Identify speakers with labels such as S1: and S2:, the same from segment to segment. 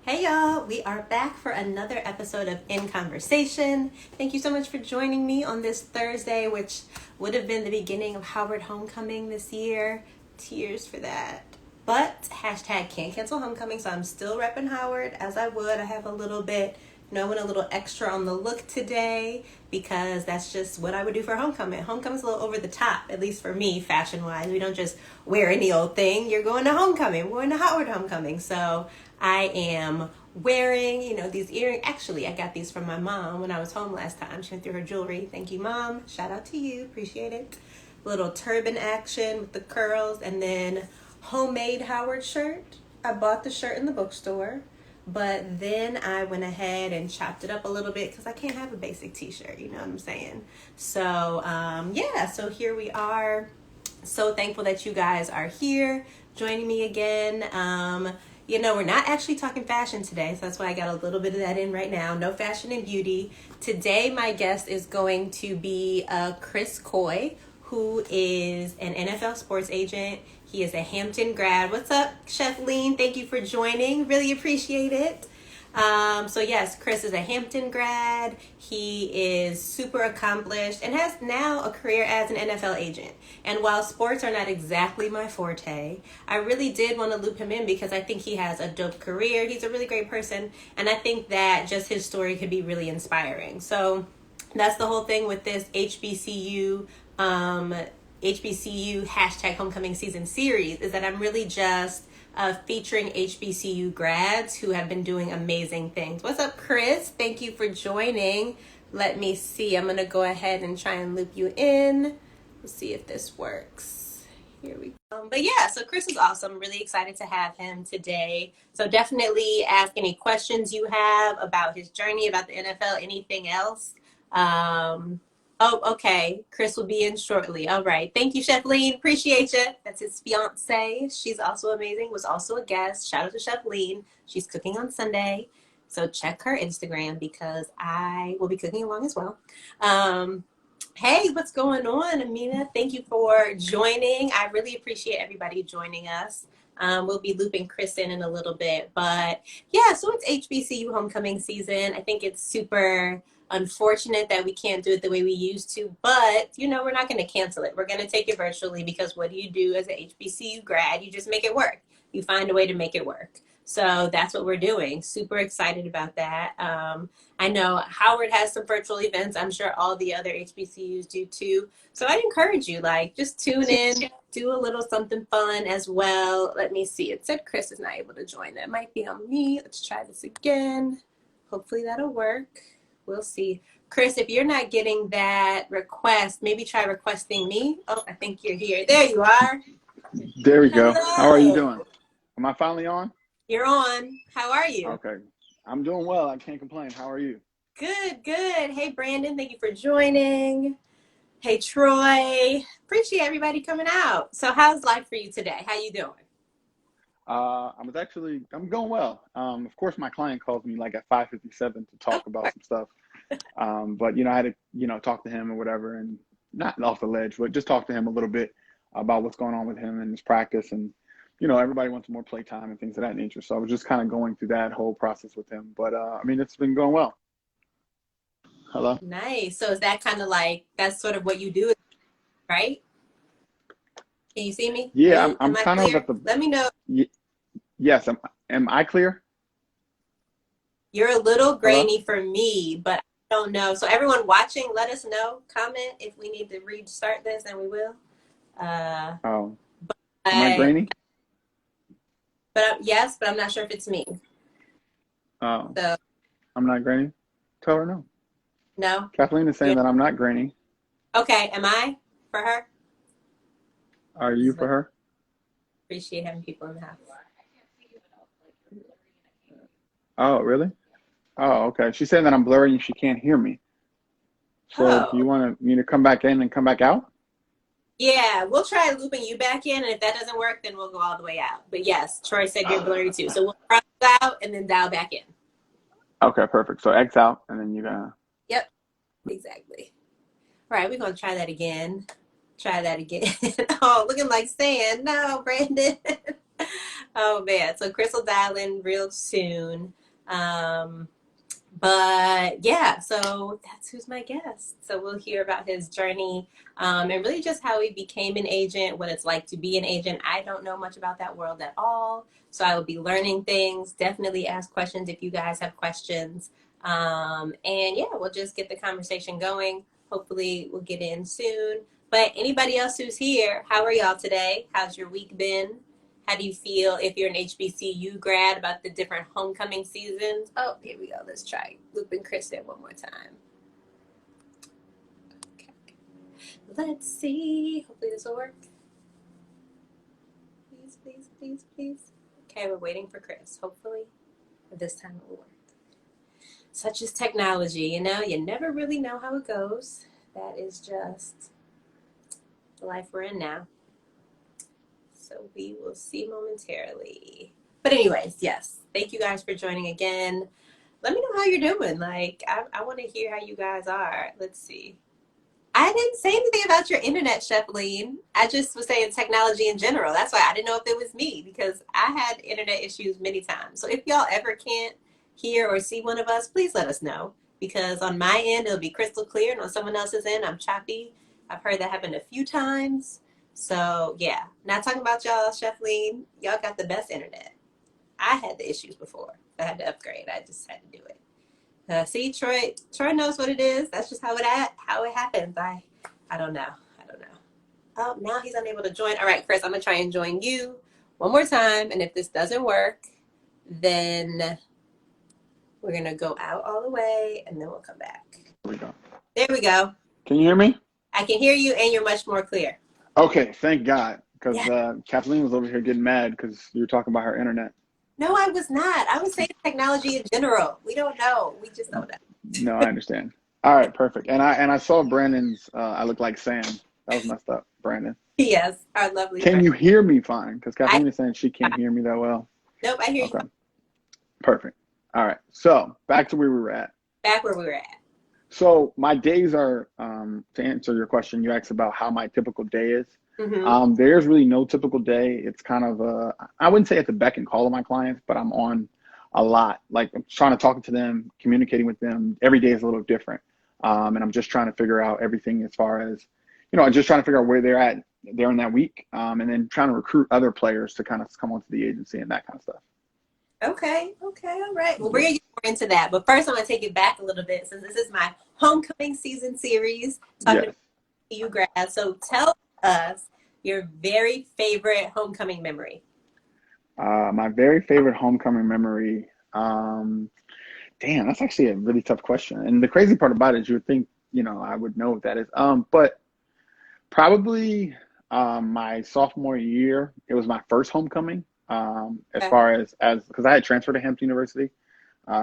S1: Hey y'all, we are back for another episode of In Conversation. Thank you so much for joining me on this Thursday, which would have been the beginning of Howard Homecoming this year. Tears for that. But hashtag can't cancel homecoming, so I'm still repping Howard as I would. I have a little bit, I went a little extra on the look today because that's just what I would do for homecoming. Homecoming's a little over the top, at least for me, fashion-wise. We don't just wear any old thing. You're going to homecoming. We're going to Howard Homecoming. So I am wearing, these earrings. Actually, I got these from my mom when I was home last time. She went through her jewelry. Thank you, Mom. Shout out to you. Appreciate it. Little turban action with the curls, and then homemade Howard shirt. I bought the shirt in the bookstore, but then I went ahead and chopped it up a little bit because I can't have a basic t-shirt, you know what I'm saying? So, so here we are. So thankful that you guys are here joining me again. We're not actually talking fashion today, so that's why I got a little bit of that in right now. No fashion and beauty. Today, my guest is going to be Chris Coy, who is an NFL sports agent. He is a Hampton grad. What's up, Chef Lean? Thank you for joining. Really appreciate it. Yes, Chris is a Hampton grad. He is super accomplished and has now a career as an NFL agent. And while sports are not exactly my forte, I really did want to loop him in because I think he has a dope career. He's a really great person. And I think that just his story could be really inspiring. So that's the whole thing with this HBCU hashtag homecoming season series, is that I'm really just featuring HBCU grads who have been doing amazing things. What's up, Chris? Thank you for joining. Let me see. I'm going to go ahead and try and loop you in. Let's see if this works. Here we go. So Chris is awesome. Really excited to have him today. So definitely ask any questions you have about his journey, about the NFL, anything else. Oh, okay. Chris will be in shortly. All right. Thank you, Chef Lean. Appreciate you. That's his fiance. She's also amazing. Was also a guest. Shout out to Chef Lean. She's cooking on Sunday. So check her Instagram because I will be cooking along as well. Hey, what's going on, Amina? Thank you for joining. I really appreciate everybody joining us. We'll be looping Chris in a little bit. But yeah, so it's HBCU homecoming season. I think it's super unfortunate that we can't do it the way we used to, but we're not going to cancel it. We're going to take it virtually because what do you do as an HBCU grad? You just make it work. You find a way to make it work. So that's what we're doing. Super excited about that. I know Howard has some virtual events. I'm sure all the other HBCUs do too. So I'd encourage you, just tune in, do a little something fun as well. Let me see. It said Chris is not able to join. That might be on me. Let's try this again. Hopefully that'll work. We'll see. Chris, if you're not getting that request, maybe try requesting me. Oh, I think you're here. There you are.
S2: There we go.
S1: Hello.
S2: How are you doing? Am I finally on?
S1: You're on. How are you?
S2: Okay. I'm doing well. I can't complain. How are you?
S1: Good, good. Hey, Brandon, thank you for joining. Hey, Troy. Appreciate everybody coming out. So how's life for you today? How you doing?
S2: I'm going well. Of course, my client calls me at 5:57 to talk about some stuff. But I had to, talk to him or whatever, and not off the ledge, but just talk to him a little bit about what's going on with him and his practice. And, everybody wants more play time and things of that nature. So I was just kind of going through that whole process with him. But, it's been going well. Hello?
S1: Nice. So is that kind of that's sort of what you do, right? Can you see me?
S2: Yeah, I'm kind of at the...
S1: Let me know.
S2: Yes. Am I clear?
S1: You're a little grainy for me, but I don't know. So everyone watching, let us know. Comment if we need to restart this, and we will.
S2: Am I grainy?
S1: But yes, but I'm not sure if it's me.
S2: Oh.
S1: So
S2: I'm not grainy? Tell her no.
S1: No?
S2: Kathleen is saying that I'm not grainy.
S1: Okay. Am I for her?
S2: Are you for her?
S1: Appreciate having people in the house.
S2: Oh, really? Oh, okay. She's saying that I'm blurry and she can't hear me. So do you want me to come back in and come back out?
S1: Yeah, we'll try looping you back in, and if that doesn't work, then we'll go all the way out. But yes, Troy said you're blurry too. So we'll cross out and then dial back in.
S2: Okay, perfect. So X out and then you're gonna...
S1: Yep, exactly. All right, we're going to try that again. Try that again. Oh, looking like sand. No, Brandon. Oh man, so Chris will dial in real soon. But yeah, so that's who's my guest. So we'll hear about his journey, and really just how he became an agent, what it's like to be an agent. I don't know much about that world at all, so I will be learning things. Definitely ask questions if you guys have questions. And yeah, we'll just get the conversation going. Hopefully, we'll get in soon. But anybody else who's here, how are y'all today? How's your week been? How do you feel if you're an HBCU grad about the different homecoming seasons? Oh, here we go. Let's try looping Chris in one more time. Okay. Let's see. Hopefully this will work. Please, please, please, please. Okay, we're waiting for Chris. Hopefully this time it will work. Such is technology, you know? You never really know how it goes. That is just the life we're in now. So we will see momentarily. But anyways, yes. Thank you guys for joining again. Let me know how you're doing. Like, I want to hear how you guys are. Let's see. I didn't say anything about your internet, Chefleen. I just was saying technology in general. That's why I didn't know if it was me, because I had internet issues many times. So if y'all ever can't hear or see one of us, please let us know. Because on my end, it'll be crystal clear. And on someone else's end, I'm choppy. I've heard that happen a few times. So yeah, not talking about y'all, Chefleen. Y'all got the best internet. I had the issues before. I had to upgrade. I just had to do it. See, Troy knows what it is. That's just how it happens. I don't know. Oh, now he's unable to join. All right, Chris, I'm gonna try and join you one more time. And if this doesn't work, then we're gonna go out all the way and then we'll come back.
S2: There we go.
S1: There we go.
S2: Can you hear me?
S1: I can hear you and you're much more clear.
S2: Okay, thank God. Because
S1: Yeah.
S2: Kathleen was over here getting mad because you were talking about her internet.
S1: No, I was not. I was saying technology in general. We don't know. We just don't know.
S2: No, I understand. All right, perfect. And I saw Brandon's I look like Sam. That was messed up, Brandon.
S1: Yes, our lovely
S2: Can
S1: friend.
S2: you hear me fine? Because Kathleen is saying she can't hear me that well.
S1: Nope, I hear
S2: Okay.
S1: you.
S2: Perfect. All right. So back to where we were at.
S1: Back where we were at.
S2: So my days are, to answer your question, you asked about how my typical day is.
S1: Mm-hmm.
S2: There's really no typical day. It's kind of I wouldn't say at the beck and call of my clients, but I'm on a lot. Like I'm trying to talk to them, communicating with them. Every day is a little different. And I'm just trying to figure out everything as far as, I'm just trying to figure out where they're at during that week. And then trying to recruit other players to kind of come onto the agency and that kind of stuff.
S1: Okay, all right. Well, we're going to get more into that. But first, I want to take it back a little bit since this is my homecoming season series talking
S2: Yes.
S1: to you grads. So tell us your very favorite homecoming memory.
S2: My very favorite homecoming memory. Damn, that's actually a really tough question. And the crazy part about it is you would think, I would know what that is. But probably my sophomore year, it was my first homecoming. As
S1: Okay.
S2: far as because I had transferred to Hampton University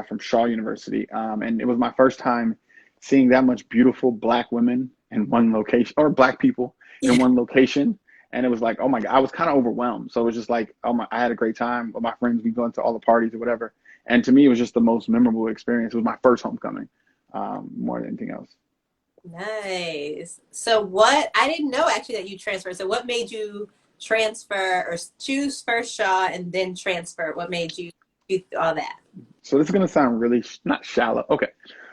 S2: from Shaw University, and it was my first time seeing that much beautiful Black women in one location, or Black people in one location. And it was like, oh my God, I was kind of overwhelmed. So it was just like, I had a great time with my friends. We go into all the parties or whatever. And to me, it was just the most memorable experience. It was my first homecoming, more than anything else.
S1: Nice. So I didn't know actually that you transferred. So what made you transfer or choose first Shaw and then transfer? What made you do all that?
S2: So this is going to sound really not shallow. Okay.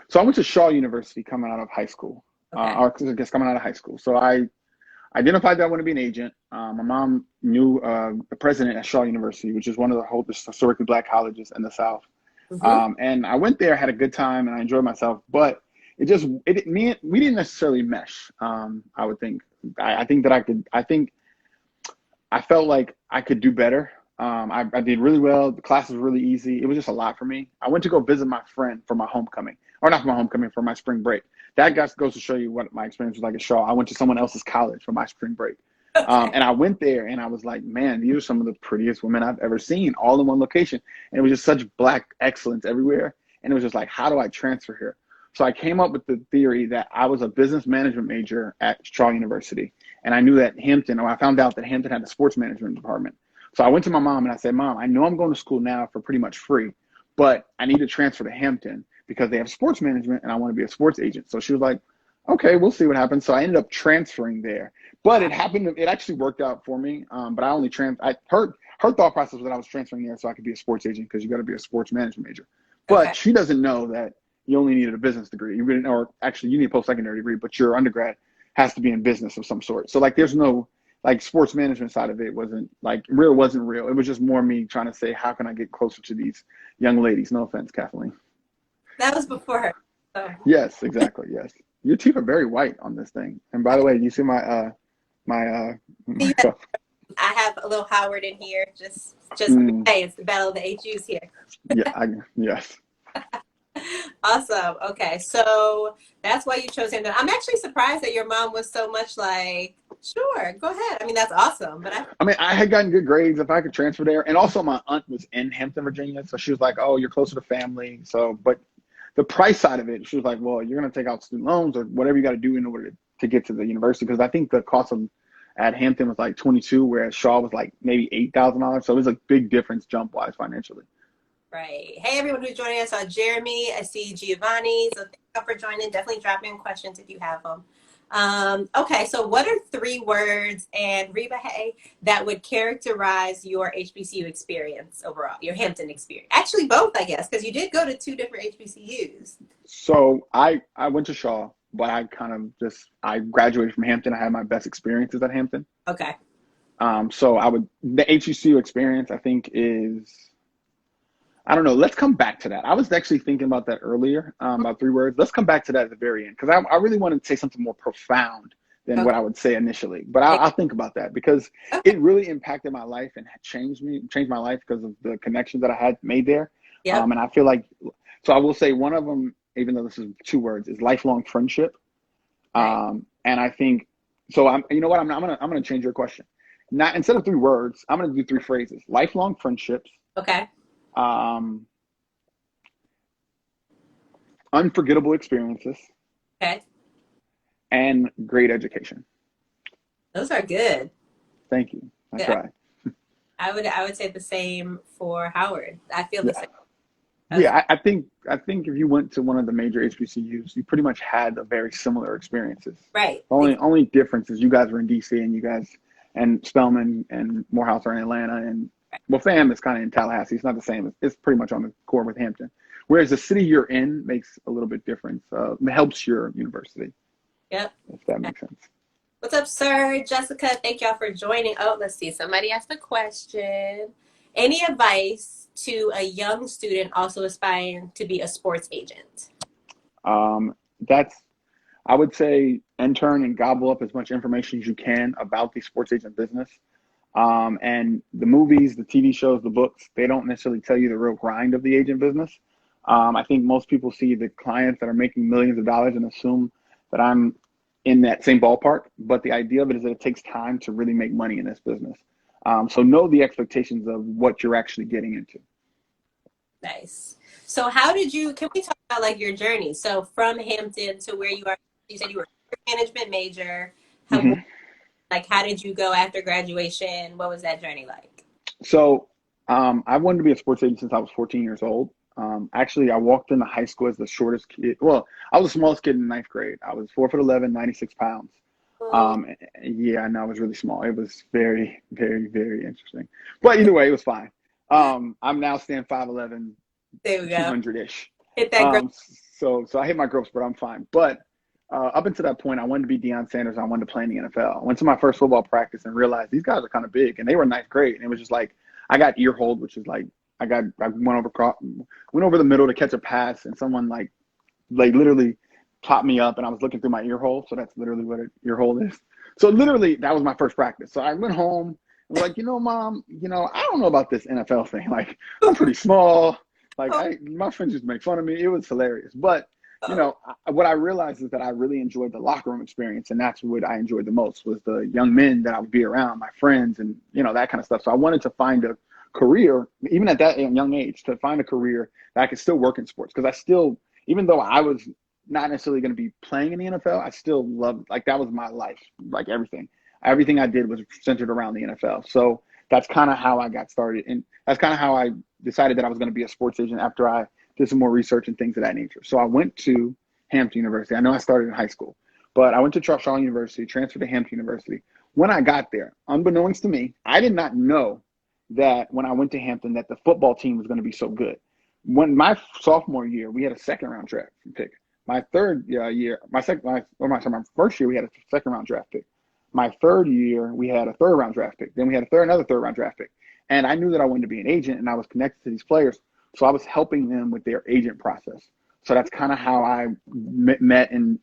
S2: So I went to Shaw University coming out of high school,
S1: Okay.
S2: or I guess coming out of high school. So I identified that I want to be an agent. My mom knew the president at Shaw University, which is one of the oldest historically Black colleges in the South.
S1: Mm-hmm.
S2: And I went there, had a good time, and I enjoyed myself. But we didn't necessarily mesh. I would think. I think that I felt like I could do better. I did really well. The class was really easy. It was just a lot for me. I went to go visit my friend for my homecoming, or not for my homecoming, for my spring break. That goes to show you what my experience was like at Shaw. I went to someone else's college for my spring break.
S1: Okay.
S2: And I went there and I was like, man, these are some of the prettiest women I've ever seen, all in one location. And it was just such Black excellence everywhere. And it was just like, how do I transfer here? So I came up with the theory that I was a business management major at Shaw University. And I knew that I found out that Hampton had a sports management department. So I went to my mom and I said, Mom, I know I'm going to school now for pretty much free, but I need to transfer to Hampton because they have sports management and I want to be a sports agent. So she was like, okay, we'll see what happens. So I ended up transferring there, but it actually worked out for me. But I only I heard her thought process was that I was transferring there so I could be a sports agent because you got to be a sports management major.
S1: Okay.
S2: But she doesn't know that you only needed a business degree. Or actually, you need a post-secondary degree, but your undergrad has to be in business of some sort. So like, there's no like sports management side of it wasn't real. It was just more me trying to say, how can I get closer to these young ladies? No offense, Kathleen.
S1: That was before her. So.
S2: Yes, exactly. Yes. Your teeth are very white on this thing. And by the way, you see my
S1: I have a little Howard in here. Just hey, it's the battle of the HUs here.
S2: Yes.
S1: Awesome. Okay, so that's why you chose him. I'm actually surprised that your mom was so much like, sure, go ahead. I mean, that's awesome. But
S2: I mean, I had gotten good grades if I could transfer there. And also my aunt was in Hampton, Virginia. So she was like, oh, you're closer to family. So, but the price side of it, she was like, well, you're going to take out student loans or whatever you got to do in order to get to the university. Because I think the cost of at Hampton was like 22, whereas Shaw was like maybe $8,000. So it was a big difference jump wise financially.
S1: Right. Hey, everyone who's joining us. Jeremy, I see Giovanni. So thank you for joining. Definitely drop in questions if you have them. Okay, so what are 3 words, and Reba, hey, that would characterize your HBCU experience overall, your Hampton experience? Actually, both, I guess, because you did go to 2 different HBCUs.
S2: So I went to Shaw, but I graduated from Hampton. I had my best experiences at Hampton.
S1: Okay.
S2: So the HBCU experience, I think, is, I don't know. Let's come back to that. I was actually thinking about that earlier, about 3 words. Let's come back to that at the very end, because I really want to say something more profound than what I would say initially. But I'll think about that, because it really impacted my life and changed my life because of the connections that I had made there.
S1: Yep.
S2: And I feel like, so I will say one of them, even though this is 2 words, is lifelong friendship.
S1: Right.
S2: And I think, so you know what? I'm gonna change your question. Not, instead of 3 words, I'm gonna do 3 phrases: lifelong friendships.
S1: Okay.
S2: Unforgettable experiences.
S1: Okay.
S2: And great education.
S1: Those are good.
S2: Thank you. I try.
S1: I would say the same for Howard. I feel the same.
S2: Yeah, I think if you went to one of the major HBCUs, you pretty much had a very similar experiences.
S1: Right.
S2: Only difference is you guys were in DC, and Spelman and Morehouse are in Atlanta, and well, FAM is kind of in Tallahassee. It's not the same. It's pretty much on the core with Hampton. Whereas the city you're in makes a little bit difference. Helps your university.
S1: Yep.
S2: If that makes sense.
S1: What's up, sir? Jessica, thank y'all for joining. Oh, let's see. Somebody asked a question. Any advice to a young student also aspiring to be a sports agent?
S2: I would say intern and gobble up as much information as you can about the sports agent business. And the movies, the TV shows, the books, they don't necessarily tell you the real grind of the agent business. I think most people see the clients that are making millions of dollars and assume that I'm in that same ballpark. But the idea of it is that it takes time to really make money in this business. So know the expectations of what you're actually getting into.
S1: Nice. So can we talk about like your journey? So from Hampton to where you are, you said you were a management major. How did you go after graduation? What was that journey like?
S2: So I wanted to be a sports agent since I was 14 years old. Actually, I walked into high school as the shortest kid. Well, I was the smallest kid in 9th grade. I was 4'11", 96 pounds. Yeah, I know, I was really small. It was very, very, very interesting. But either way, it was fine. I'm now stand 5'11",
S1: there we go.
S2: 200-ish.
S1: Hit that growth.
S2: So I hit my growth, but I'm fine. But up until that point, I wanted to be Deion Sanders. I wanted to play in the NFL. I went to my first football practice and realized these guys are kind of big, and they were 9th grade. And it was just like, I got ear hold, which is like, I went over the middle to catch a pass, and someone like literally popped me up, and I was looking through my ear hole. So that's literally what an ear hole is. So literally, that was my first practice. So I went home and was like, Mom, I don't know about this NFL thing. Like, I'm pretty small. Like, my friends just make fun of me. It was hilarious. But, what I realized is that I really enjoyed the locker room experience. And that's what I enjoyed the most, was the young men that I would be around, my friends, and, that kind of stuff. So I wanted to find a career, even at that young age, to find a career that I could still work in sports. Because I still, even though I was not necessarily going to be playing in the NFL, I still loved, like, that was my life. Like, everything I did was centered around the NFL. So that's kind of how I got started. And that's kind of how I decided that I was going to be a sports agent after I did some more research and things of that nature. So I went to Hampton University. I know I started in high school, but I went to Shaw University, transferred to Hampton University. When I got there, unbeknownst to me, I did not know that when I went to Hampton that the football team was going to be so good. When my sophomore year, we had a second round draft pick. My third year, my first year, we had a second round draft pick. My third year, we had a third round draft pick. Then we had another third round draft pick. And I knew that I wanted to be an agent, and I was connected to these players. So I was helping them with their agent process. So that's kind of how I met and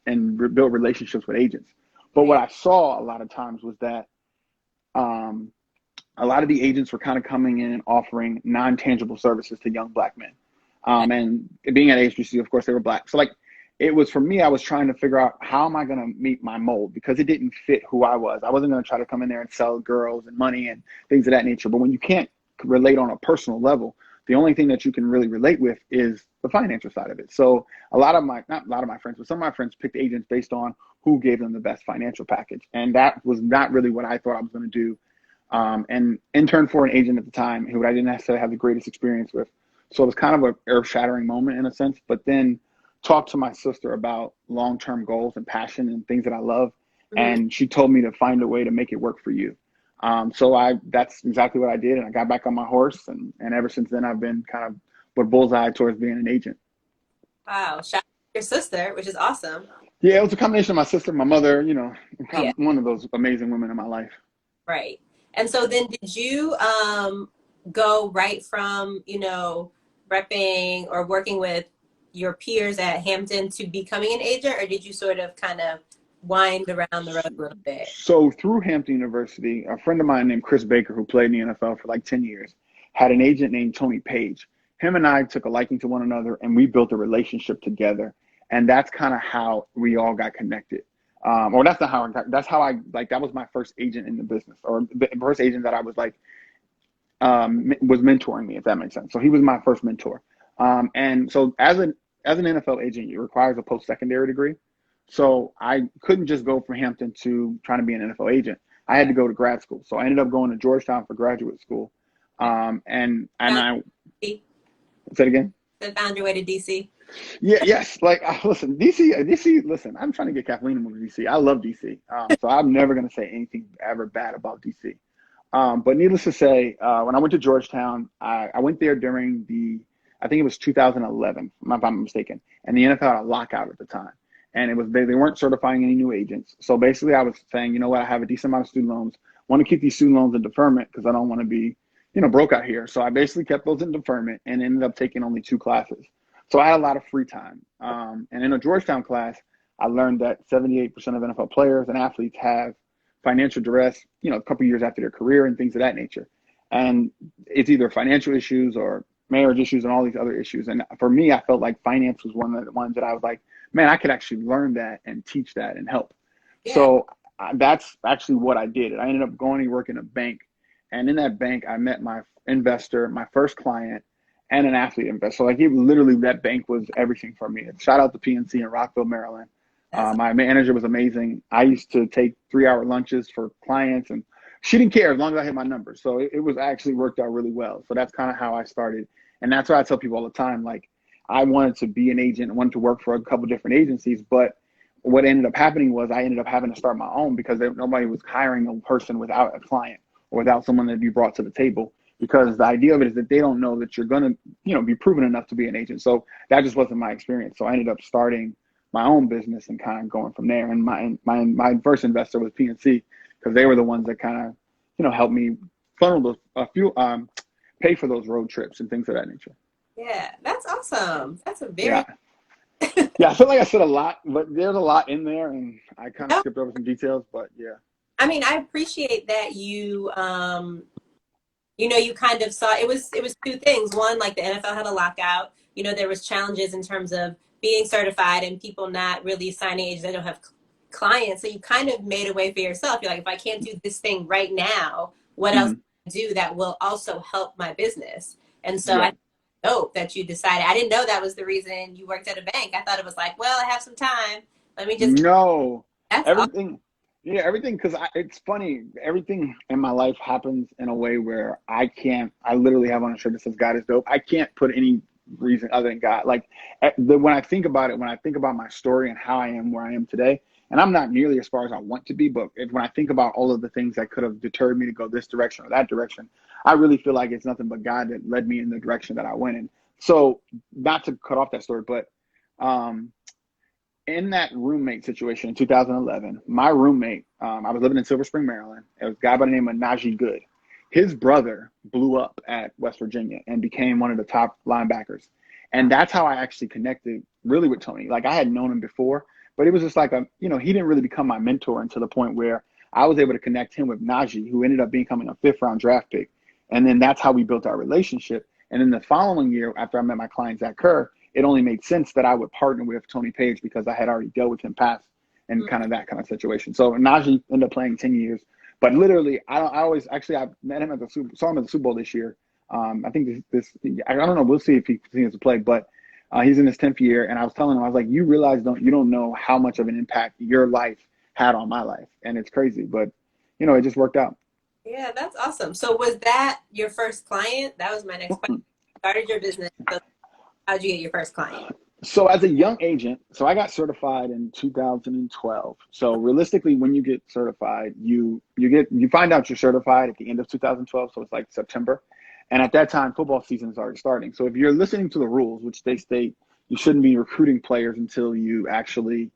S2: built relationships with agents. But what I saw a lot of times was that a lot of the agents were kind of coming in and offering non-tangible services to young Black men. And being at HBCU, of course, they were Black. So like, it was, for me, I was trying to figure out how am I going to meet my mold, because it didn't fit who I was. I wasn't going to try to come in there and sell girls and money and things of that nature. But when you can't relate on a personal level, the only thing that you can really relate with is the financial side of it. So not a lot of my friends, but some of my friends picked agents based on who gave them the best financial package. And that was not really what I thought I was going to do. And interned for an agent at the time who I didn't necessarily have the greatest experience with. So it was kind of an earth-shattering moment in a sense, but then talked to my sister about long-term goals and passion and things that I love. Mm-hmm. And she told me to find a way to make it work for you. So that's exactly what I did. And I got back on my horse. And ever since then, I've been kind of with bullseye towards being an agent.
S1: Wow. Shout out to your sister, which is awesome.
S2: Yeah, it was a combination of my sister, my mother, one of those amazing women in my life.
S1: Right. And so then did you go right from, repping or working with your peers at Hampton to becoming an agent, or did you sort of kind of wind around the road a little bit?
S2: So through Hampton University, a friend of mine named Chris Baker, who played in the NFL for like 10 years, had an agent named Tony Page. Him and I took a liking to one another, and we built a relationship together. And that's kind of how we all got connected. Or that's not how I got, that's how I, like, that was my first agent in the business, or the first agent that I was like, was mentoring me, if that makes sense. So he was my first mentor. And so as an NFL agent, it requires a post-secondary degree. So I couldn't just go from Hampton to trying to be an NFL agent. I had to go to grad school. So I ended up going to Georgetown for graduate school. And I say it again.
S1: Then found your way to DC.
S2: Yeah, yes. Like, listen, DC, listen, I'm trying to get Kathleen to move to DC. I love DC. So I'm never going to say anything ever bad about DC. But needless to say, when I went to Georgetown, I went there during I think it was 2011, if I'm mistaken. And the NFL had a lockout at the time. And it was, they weren't certifying any new agents. So basically I was saying, you know what, I have a decent amount of student loans. Want to keep these student loans in deferment because I don't want to be, broke out here. So I basically kept those in deferment and ended up taking only 2 classes. So I had a lot of free time. And in a Georgetown class, I learned that 78% of NFL players and athletes have financial duress, a couple years after their career and things of that nature. And it's either financial issues or marriage issues and all these other issues. And for me, I felt like finance was one of the ones that I was like, man, I could actually learn that and teach that and help. Yeah. So that's actually what I did. I ended up going to work in a bank. And in that bank, I met my investor, my first client, and an athlete investor. So like, literally, that bank was everything for me. Shout out to PNC in Rockville, Maryland. My manager was amazing. I used to take 3-hour lunches for clients, and she didn't care as long as I hit my numbers. So it was actually worked out really well. So that's kind of how I started. And that's why I tell people all the time, like, I wanted to be an agent, wanted to work for a couple different agencies, but what ended up happening was I ended up having to start my own because nobody was hiring a person without a client or without someone that you brought to the table. Because the idea of it is that they don't know that you're going to, be proven enough to be an agent. So that just wasn't my experience. So I ended up starting my own business and kind of going from there. And my first investor was PNC because they were the ones that kind of, helped me funnel pay for those road trips and things of that nature.
S1: Yeah, that's awesome. That's a very
S2: yeah. I feel like I said a lot, but there's a lot in there, and I kind of skipped over some details. But yeah,
S1: I mean, I appreciate that you, you kind of saw it was 2 things. One, like the NFL had a lockout. There was challenges in terms of being certified and people not really signing agents that don't have clients. So you kind of made a way for yourself. You're like, if I can't do this thing right now, what else can I do that will also help my business? And so I hope that you decided. I didn't know that was the reason you worked at a bank. I thought it was like, well, I have some time. Let me just.
S2: No,
S1: that's
S2: everything.
S1: Awesome.
S2: Yeah, everything, because it's funny. Everything in my life happens in a way where I literally have on a shirt that says God is dope. I can't put any reason other than God. Like, when I think about it, when I think about my story and how I am where I am today, and I'm not nearly as far as I want to be, but when I think about all of the things that could have deterred me to go this direction or that direction, I really feel like it's nothing but God that led me in the direction that I went in. So not to cut off that story, but um, in that roommate situation in 2011, my roommate, I was living in Silver Spring, Maryland. It was a guy by the name of Najee Good. His brother blew up at West Virginia and became one of the top linebackers. And that's how I actually connected really with Tony. Like I had known him before, but it was just like he didn't really become my mentor until the point where I was able to connect him with Najee, who ended up becoming a 5th-round draft pick. And then that's how we built our relationship. And then the following year, after I met my client, Zach Kerr, it only made sense that I would partner with Tony Page because I had already dealt with him past and kind of that kind of situation. So Najee ended up playing 10 years. But literally, I met him at saw him at the Super Bowl this year. I think I don't know. We'll see if he continues to play, but he's in his 10th year. And I was telling him, I was like, you realize you don't know how much of an impact your life had on my life. And it's crazy, but it just worked out.
S1: Yeah, that's awesome. So was that your first client? That was my next question. You started your business. So how'd you get your first client?
S2: So as a young agent, so I got certified in 2012. So realistically, when you get certified, you find out you're certified at the end of 2012. So it's like September. And at that time, football season is already starting. So if you're listening to the rules, which they state you shouldn't be recruiting players until you actually,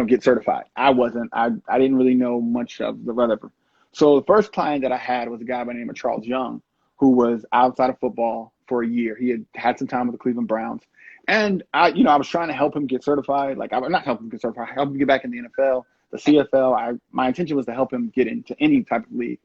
S2: get certified. I wasn't. I didn't really know much of the whatever. So the first client that I had was a guy by the name of Charles Young, who was outside of football for a year. He had some time with the Cleveland Browns. And I was trying to help him get certified. Like I'm not helping him get certified, help him get back in the NFL, the CFL. My intention was to help him get into any type of league.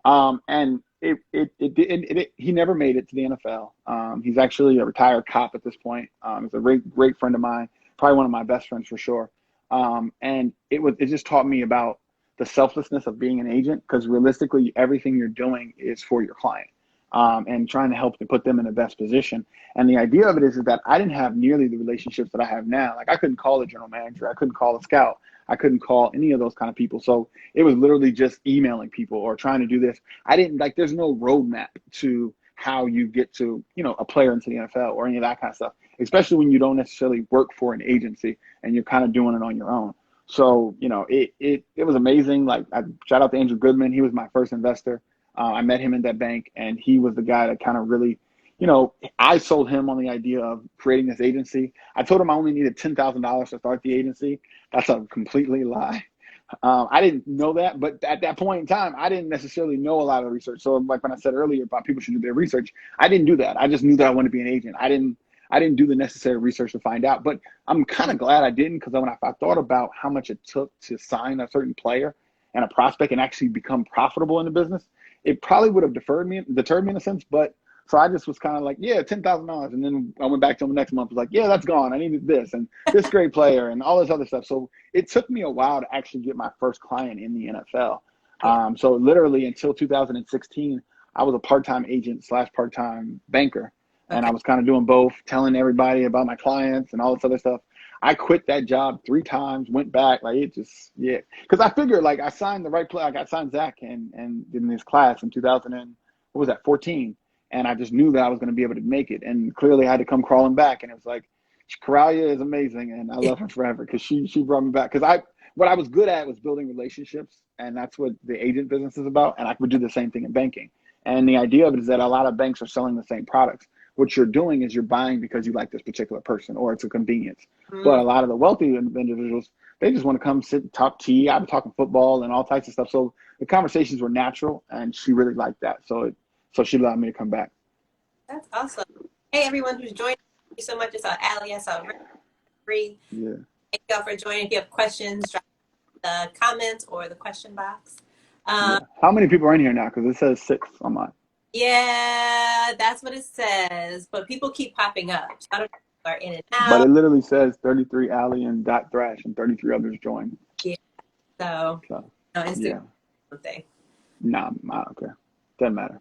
S2: And he never made it to the NFL. He's actually a retired cop at this point. He's a great friend of mine, probably one of my best friends for sure. And it just taught me about the selflessness of being an agent, because realistically, everything you're doing is for your client. And trying to help to put them in the best position. And the idea of it is that I didn't have nearly the relationships that I have now. Like I couldn't call a general manager. I couldn't call a scout. I couldn't call any of those kind of people. So it was literally just emailing people or trying to do this. There's no roadmap to how you get to, a player into the NFL or any of that kind of stuff, especially when you don't necessarily work for an agency and you're kind of doing it on your own. So, it was amazing. Like I shout out to Andrew Goodman. He was my first investor. I met him in that bank, and he was the guy that kind of really, I sold him on the idea of creating this agency. I told him I only needed $10,000 to start the agency. That's a completely lie. I didn't know that, but at that point in time, I didn't necessarily know a lot of research. So like when I said earlier about people should do their research, I didn't do that. I just knew that I wanted to be an agent. I didn't do the necessary research to find out, but I'm kind of glad I didn't, because when I thought about how much it took to sign a certain player and a prospect and actually become profitable in the business, it probably would have deterred me in a sense. But so I just was kind of like, yeah, $10,000. And then I went back to him the next month, was like, yeah, that's gone. I needed this and this great player and all this other stuff. So it took me a while to actually get my first client in the NFL. So literally until 2016, I was a part-time agent / part-time banker. Okay. And I was kind of doing both, telling everybody about my clients and all this other stuff. I quit that job 3 times, went back, because I figured I signed the right player. I signed Zach and in this class in 14, and I just knew that I was going to be able to make it. And clearly I had to come crawling back, and it was like, Coralia is amazing, and I love her forever because she brought me back. Because what I was good at was building relationships, and that's what the agent business is about. And I would do the same thing in banking. And the idea of it is that a lot of banks are selling the same products. What you're doing is you're buying because you like this particular person or it's a convenience. Mm. But a lot of the wealthy individuals, they just want to come sit and talk tea. I've been talking football and all types of stuff. So the conversations were natural, and she really liked that. So she allowed me to come back.
S1: That's awesome. Hey, everyone who's joined, thank you so much. I saw Allie, I saw Rick. Yeah. Thank y'all for joining. If you have questions, drop the comments or the question box.
S2: Yeah. How many people are in here now? Because it says 6 on mine.
S1: Yeah, that's what it says. But people keep popping up. So I don't know if people are in and out.
S2: But it literally says 33 Allie and Dot Thrash and 33 others joined.
S1: Yeah. So no, Instagram something.
S2: Nah, okay. Doesn't matter.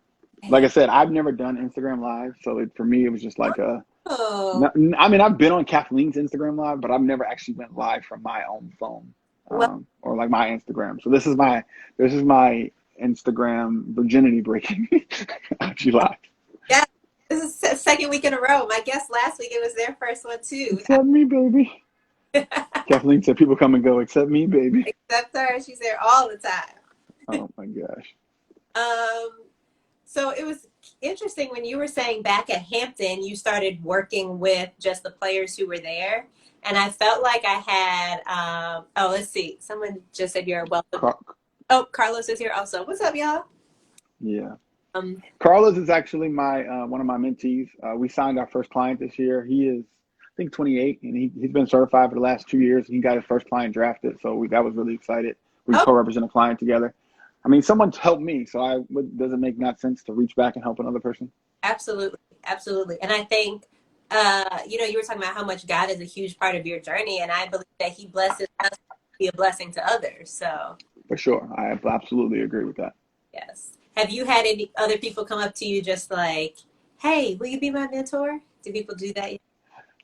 S2: Like I said, I've never done Instagram Live, so for me it was just like I've been on Kathleen's Instagram Live, but I've never actually went live from my own phone or like my Instagram. So this is my Instagram virginity breaking actually live.
S1: Yeah, this is the second week in a row. My guest last week, it was their first one too.
S2: Except me, baby. Kathleen said people come and go except me, baby.
S1: Except her, she's there all the time.
S2: Oh my gosh.
S1: So it was interesting when you were saying back at Hampton, you started working with just the players who were there. And I felt like I had, oh, let's see. Someone just said you're welcome. Oh, Carlos is here also. What's up, y'all?
S2: Yeah.
S1: Um,
S2: Carlos is actually my one of my mentees. We signed our first client this year. He is, I think, 28, and he's been certified for the last 2 years. He got his first client drafted, so that was really excited. We co-represent a client together. I mean, someone's helped me, so does it make not sense to reach back and help another person?
S1: Absolutely. Absolutely. And I think, you were talking about how much God is a huge part of your journey, and I believe that he blesses us to be a blessing to others. So
S2: For sure. I absolutely agree with that.
S1: yes. Have you had any other people come up to you just like, hey, will you be my mentor? Do people do that?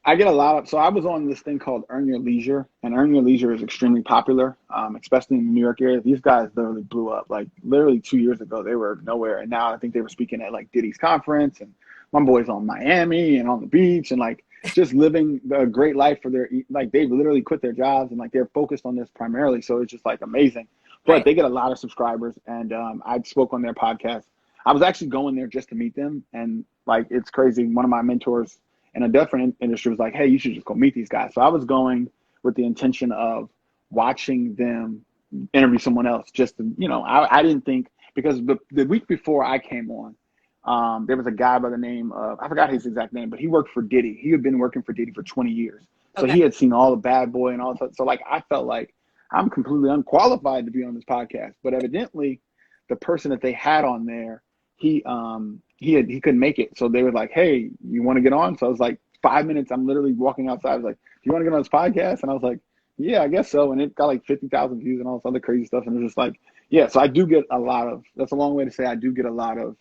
S2: I get a lot of, so I was on this thing called Earn Your Leisure, and Earn Your Leisure is extremely popular, especially in the New York area. These guys literally blew up. Like literally 2 years ago, they were nowhere, and now I think they were speaking at like Diddy's conference, and my boys on Miami and on the beach, and like just living a great life for like they've literally quit their jobs and like they're focused on this primarily. So it's just like amazing. But
S1: Right.
S2: they get a lot of subscribers, and I spoke on their podcast. I was actually going there just to meet them, and like it's crazy. One of my mentors in a different industry was like, hey, you should just go meet these guys. So I was going with the intention of watching them interview someone else. Just to, I didn't think, because the week before I came on, there was a guy by the name of, I forgot his exact name, but he worked for Diddy. He had been working for Diddy for 20 years. So
S1: Okay.
S2: he had seen all the Bad Boy and all that. So like, I felt like I'm completely unqualified to be on this podcast. But evidently, the person that they had on there, he couldn't make it. So they were like, hey, you want to get on? So I was like, 5 minutes, I'm literally walking outside. I was like, do you want to get on this podcast? And I was like, yeah, I guess so. And it got like 50,000 views and all this other crazy stuff. And it was just like, yeah, so I do get a lot of, that's a long way to say I do get a lot of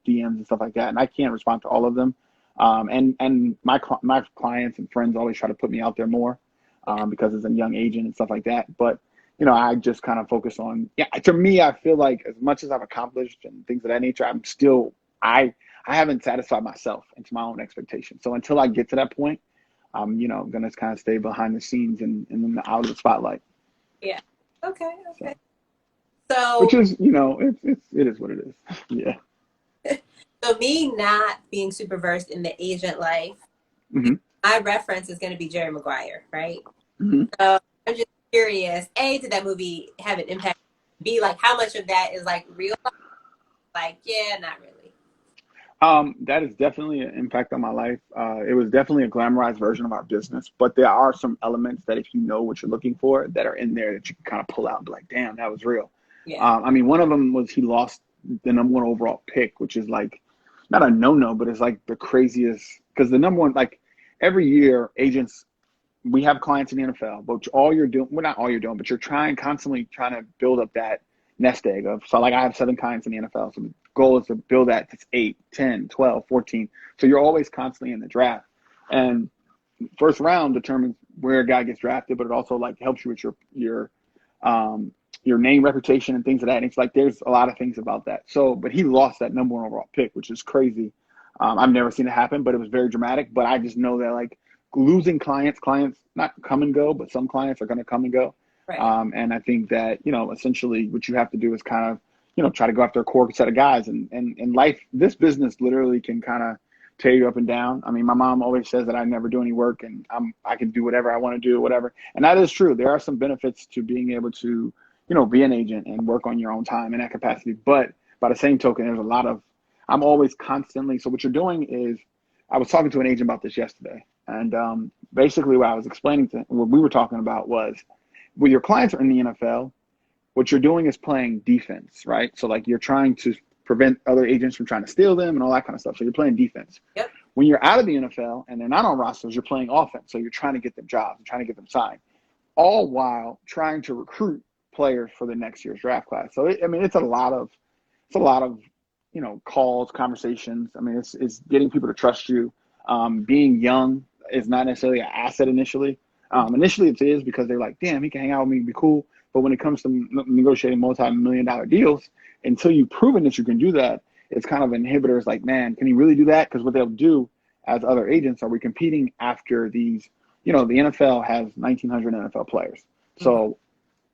S2: DMs and stuff like that. And I can't respond to all of them. And my clients and friends always try to put me out there more because as a young agent and stuff like that. But, I just kind of focus on, to me, I feel like as much as I've accomplished and things of that nature, I'm still, I haven't satisfied myself into my own expectations. So until I get to that point, I'm, going to kind of stay behind the scenes and out of the spotlight.
S1: Yeah. Okay. So
S2: which is, it is what it is. Yeah.
S1: So me not being super versed in the agent life,
S2: Mm-hmm.
S1: my reference is going to be Jerry Maguire, right?
S2: Mm-hmm.
S1: So I'm just curious, A, did that movie have an impact? B, like how much of that is like real life? Like, yeah, not really.
S2: That is definitely an impact on my life. It was definitely a glamorized version of our business, but there are some elements that if you know what you're looking for that are in there that you can kind of pull out and be like, damn, that was real.
S1: Yeah.
S2: I mean, one of them was he lost the number one overall pick, which is like not a no-no, but it's like the craziest, because the number one, like every year agents, we have clients in the NFL, but all you're doing, well, not all you're doing, but you're constantly trying to build up that nest egg of, so like I have 7 clients in the NFL. So the goal is to build that to 8, 10, 12, 14. So you're always constantly in the draft. And first round determines where a guy gets drafted, but it also like helps you with your name, reputation, and things of that. And it's like, there's a lot of things about that. So, but he lost that number one overall pick, which is crazy. I've never seen it happen, but it was very dramatic. But I just know that like losing clients not come and go, but some clients are going to come and go.
S1: Right.
S2: And I think that, essentially what you have to do is kind of, try to go after a core set of guys. And life, this business literally can kind of tear you up and down. I mean, my mom always says that I never do any work and I can do whatever I want to do, whatever. And that is true. There are some benefits to being able to, be an agent and work on your own time in that capacity. But by the same token, there's a lot of, I'm always constantly, so what you're doing is, I was talking to an agent about this yesterday. And basically what I was explaining to, what we were talking about was, when your clients are in the NFL, what you're doing is playing defense, right? So like you're trying to prevent other agents from trying to steal them and all that kind of stuff. So you're playing defense.
S1: Yep.
S2: When you're out of the NFL and they're not on rosters, you're playing offense. So you're trying to get them jobs and trying to get them signed, all while trying to recruit players for the next year's draft class. So it's a lot of calls, conversations. I mean, it's getting people to trust you. Being young is not necessarily an asset initially. Initially it is, because they're like, damn, he can hang out with me and be cool. But when it comes to negotiating multi-million-dollar deals, until you've proven that you can do that, it's kind of an inhibitor. It's like, man, can he really do that? Because what they'll do as other agents, are we competing after these, the NFL has 1,900 NFL players. So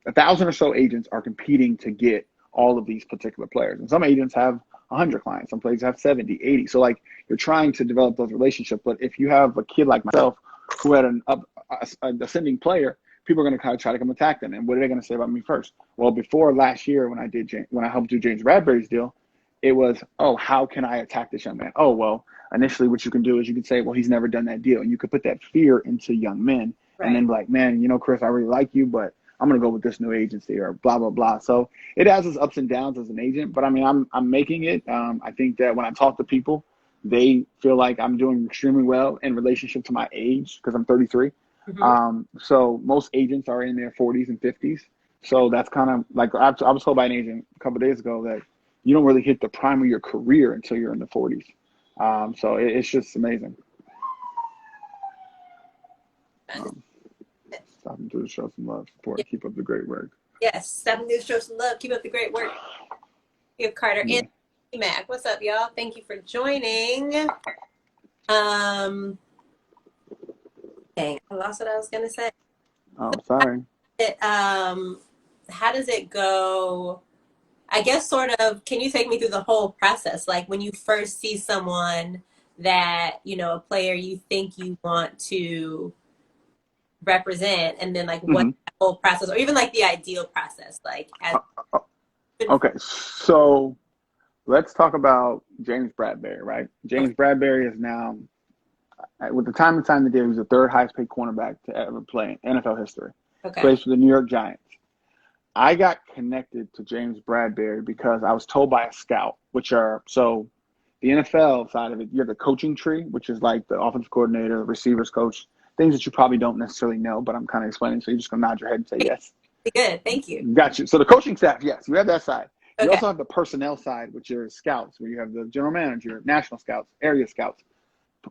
S2: 1,000 or so agents are competing to get all of these particular players. And some agents have 100 clients. Some places have 70, 80. So like you're trying to develop those relationships. But if you have a kid like myself who had an ascending player, people are going to kind of try to come attack them. And what are they going to say about me first? Well, before last year when I helped do James Bradbury's deal, it was, oh, how can I attack this young man? Oh, well, initially what you can do is you can say, well, he's never done that deal. And you could put that fear into young men and then be like, man, Chris, I really like you, but I'm going to go with this new agency or blah, blah, blah. So it has its ups and downs as an agent, but I mean, I'm making it. I think that when I talk to people, they feel like I'm doing extremely well in relationship to my age because I'm 33. So most agents are in their 40s and 50s. So that's kind of like, I was told by an agent a couple of days ago that you don't really hit the prime of your career until you're in the 40s. So it's just amazing. Stopping to show some love, support, keep up the great work.
S1: Yes, stopping to show some love, keep up the great work. Give Carter and Mac. What's up, y'all? Thank you for joining. Dang, I lost what I was gonna say.
S2: Oh, sorry.
S1: How does it go? I guess sort of, can you take me through the whole process? Like when you first see someone that, a player you think you want to represent, and then like what the whole process, or even like the ideal process, like
S2: okay, so let's talk about James Bradbury, right? James Bradbury is now, with the time the deal, he was the third highest paid cornerback to ever play in NFL history. Plays for the New York Giants. I got connected to James Bradbury because I was told by a scout, so the NFL side of it, you have the coaching tree, which is like the offensive coordinator, receivers coach, things that you probably don't necessarily know, but I'm kind of explaining. So you're just going to nod your head and say yes.
S1: Good, thank you.
S2: Got you. So the coaching staff, yes, you have that side. You also have the personnel side, which are scouts, where you have the general manager, national scouts, area scouts,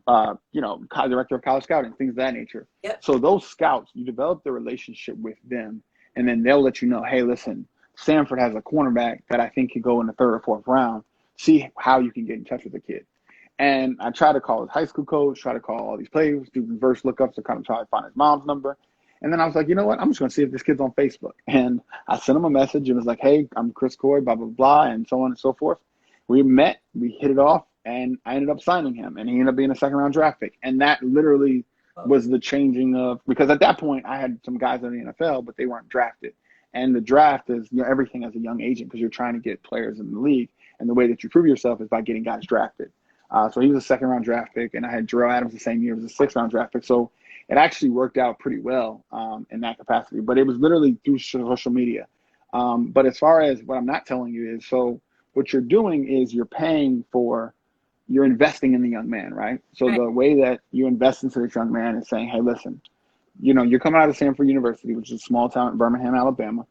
S2: director of college scouting, things of that nature. So those scouts, you develop the relationship with them, and then they'll let you know, hey, listen, Stanford has a cornerback that I think could go in the third or fourth round. See how you can get in touch with the kid. And I try to call his high school coach, try to call all these players, do reverse lookups to kind of try to find his mom's number. And then I was like, you know what? I'm just going to see if this kid's on Facebook. And I sent him a message and was like, hey, I'm Chris Coy, blah, blah, blah, and so on and so forth. We met, we hit it off, and I ended up signing him. And he ended up being a second-round draft pick. And that literally was the changing of, because at that point I had some guys in the NFL, but they weren't drafted. And the draft is everything as a young agent because you're trying to get players in the league. And the way that you prove yourself is by getting guys drafted. So he was a second-round draft pick, and I had Jerome Adams the same year as a sixth-round draft pick. So it actually worked out pretty well in that capacity. But it was literally through social media. But as far as what I'm not telling you is, so what you're doing is you're investing in the young man, right? So the way that you invest into this young man is saying, hey, listen, you're coming out of Stanford University, which is a small town in Birmingham, Alabama,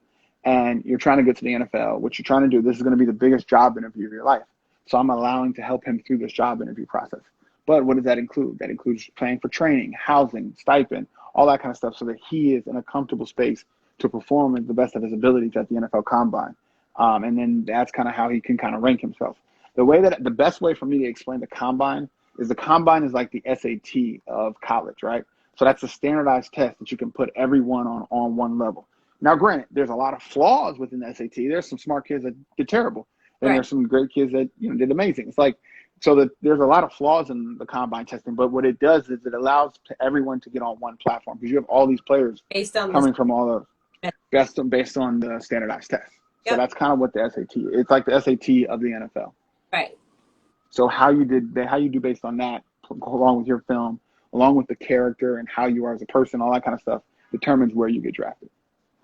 S2: and you're trying to get to the NFL. What you're trying to do, this is going to be the biggest job interview of your life. So I'm allowing to help him through this job interview process. But what does that include? That includes paying for training, housing, stipend, all that kind of stuff so that he is in a comfortable space to perform at the best of his abilities at the NFL Combine. And then that's kind of how he can kind of rank himself. The best way for me to explain the Combine is like the SAT of college, right? So that's a standardized test that you can put everyone on one level. Now, granted, there's a lot of flaws within the SAT. There's some smart kids that did terrible. Then there's some great kids that did amazing. It's like, so that there's a lot of flaws in the Combine testing, but what it does is it allows everyone to get on one platform because you have all these players coming from all the based on the standardized test. So that's kind of what the SAT is. It's like the SAT of the NFL. Right. So how you do based on that, along with your film, along with the character and how you are as a person, all that kind of stuff, determines where you get drafted.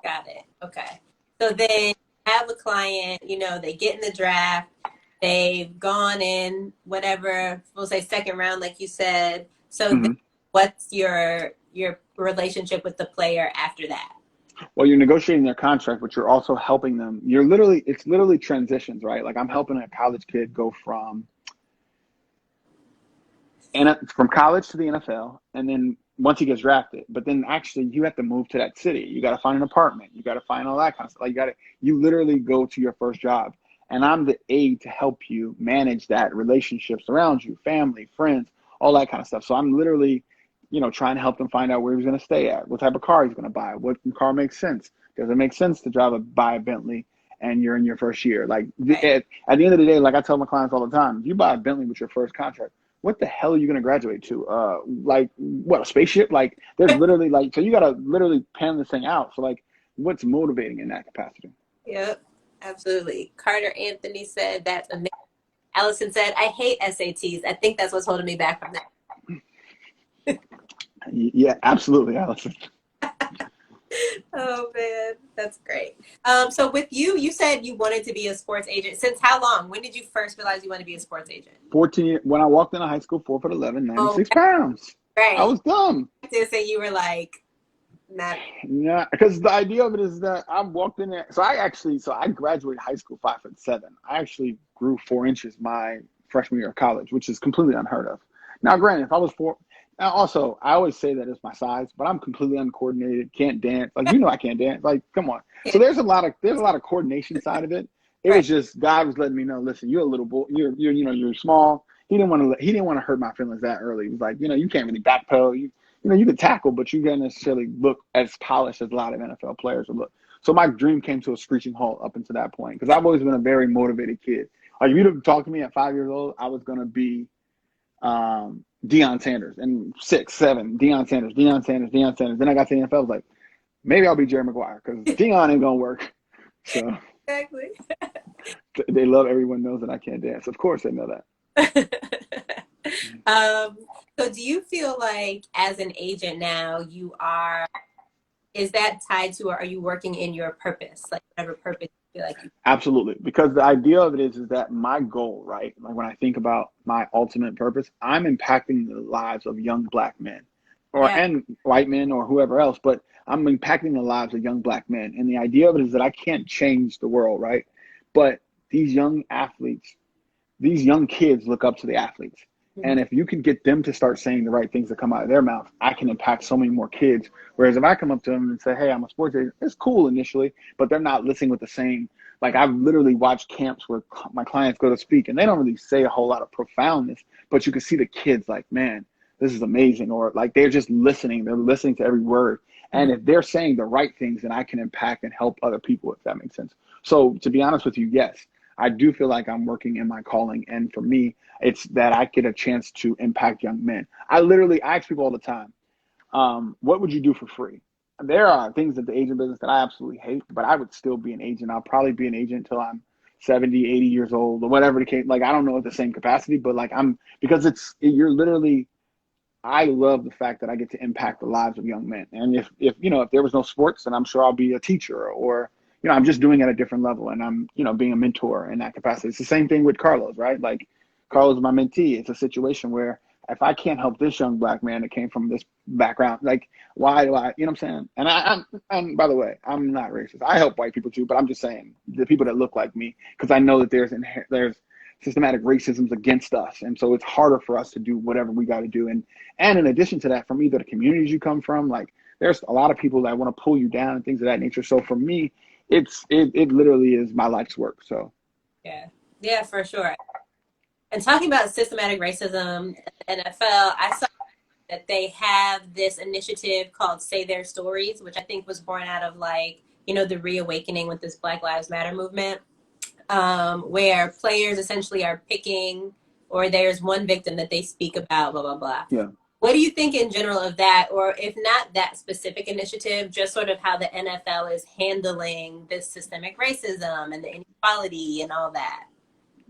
S1: Got it. Okay. So then have a client, they get in the draft, they've gone in whatever, we'll say second round, like you said. So then what's your relationship with the player after that?
S2: Well, you're negotiating their contract, but you're also helping them. It's literally transitions, right? Like I'm helping a college kid go from college to the NFL, and then once he gets drafted, but then actually you have to move to that city. You got to find an apartment. You got to find all that kind of stuff. Like you literally go to your first job, and I'm the aide to help you manage that, relationships around you, family, friends, all that kind of stuff. So I'm literally, trying to help them find out where he's going to stay at, what type of car he's going to buy, what car makes sense. Does it make sense to buy a Bentley and you're in your first year. Like
S1: Right.
S2: at the end of the day, like I tell my clients all the time, if you buy a Bentley with your first contract, what the hell are you going to graduate to? Like what, a spaceship? Like there's literally like, so you got to literally pan this thing out. So like what's motivating in that capacity?
S1: Yep. Absolutely. Carter Anthony said that's amazing. Allison said, I hate SATs. I think that's what's holding me back from that.
S2: Yeah, absolutely, Allison.
S1: Oh man, that's great. So with you, you said you wanted to be a sports agent. Since how long? When did you first realize you want to be a sports agent?
S2: 14, when I walked into high school, 4'11",
S1: Oh,
S2: 96 pounds. I
S1: right.
S2: was dumb.
S1: To say you were like not
S2: Yeah, because the idea of it is that I walked in there. So I graduated high school 5'7". I actually grew 4 inches my freshman year of college, which is completely unheard of. Now, granted, if I was four, now also I always say that it's my size, but I'm completely uncoordinated, can't dance. Like I can't dance. Like come on. So there's a lot of coordination side of it. It
S1: right.
S2: was just God was letting me know. Listen, you're a little boy. You're small. He didn't want to hurt my feelings that early. He was like, you can't really backpedal. You could tackle, but you can't necessarily look as polished as a lot of NFL players would look. So my dream came to a screeching halt up until that point because I've always been a very motivated kid. Like if you'd have talked to me at 5 years old, I was gonna be Deion Sanders, and 6, 7, Deion Sanders, Deion Sanders, Deion Sanders. Then I got to the NFL, I was like, maybe I'll be Jerry Maguire because Deion ain't gonna work. So
S1: Exactly.
S2: they love everyone knows that I can't dance. Of course they know that.
S1: um, so do you feel like as an agent now is that tied to, or are you working in your purpose? Like whatever purpose you feel like you
S2: Absolutely. Because the idea of it is that my goal, right? Like when I think about my ultimate purpose, I'm impacting the lives of young black men
S1: yeah.
S2: and white men or whoever else, but I'm impacting the lives of young black men. And the idea of it is that I can't change the world, right? But these young athletes, these young kids look up to the athletes.
S1: Mhm.
S2: And if you can get them to start saying the right things that come out of their mouth, I can impact so many more kids. Whereas if I come up to them and say, hey, I'm a sports agent, it's cool initially, but they're not listening with the same. Like I've literally watched camps where my clients go to speak and they don't really say a whole lot of profoundness, but you can see the kids like, man, this is amazing. Or like they're just listening. They're listening to every word. And if they're saying the right things, then I can impact and help other people, if that makes sense. So to be honest with you, yes, I do feel like I'm working in my calling. And for me, it's that I get a chance to impact young men. I ask people all the time, what would you do for free? There are things in the agent business that I absolutely hate, but I would still be an agent. I'll probably be an agent until I'm 70, 80 years old or whatever the case. Like, I don't know at the same capacity, but like because you're literally, I love the fact that I get to impact the lives of young men. And if there was no sports, then I'm sure I'll be a teacher or, I'm just doing it at a different level and I'm, being a mentor in that capacity. It's the same thing with Carlos, right? Like Carlos is my mentee. It's a situation where if I can't help this young black man that came from this background, like why do I, you know what I'm saying? And by the way, I'm not racist. I help white people too, but I'm just saying the people that look like me, because I know that there's systematic racisms against us. And so it's harder for us to do whatever we got to do. And in addition to that, from either the communities you come from, like there's a lot of people that want to pull you down and things of that nature. So for me, it literally is my life's work. So
S1: yeah, for sure. And talking about systematic racism, NFL, I saw that they have this initiative called Say Their Stories, which I think was born out of the reawakening with this Black Lives Matter movement, where players essentially are picking, or there's one victim that they speak about, blah, blah, blah.
S2: yeah.
S1: What do you think in general of that, or if not that specific initiative, just sort of how the NFL is handling this systemic racism and the inequality and all that?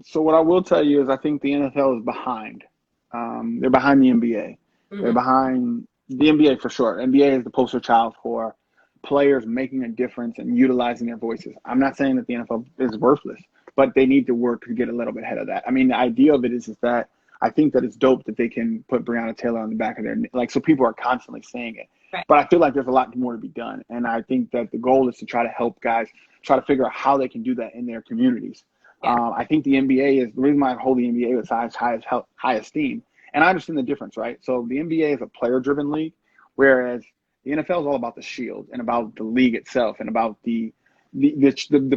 S2: So what I will tell you is I think the NFL is behind. They're behind the NBA. They're
S1: Mm-hmm.
S2: behind the NBA for sure. NBA is the poster child for players making a difference and utilizing their voices. I'm not saying that the NFL is worthless, but they need to work to get a little bit ahead of that. I mean, the idea of it is that I think that it's dope that they can put Breonna Taylor on the back of their, like, so people are constantly saying it.
S1: Right.
S2: But I feel like there's a lot more to be done. And I think that the goal is to try to help guys try to figure out how they can do that in their communities.
S1: Yeah.
S2: I think the NBA is the reason why I hold the NBA with high esteem. And I understand the difference, right? So the NBA is a player-driven league, whereas the NFL is all about the shield and about the league itself and about the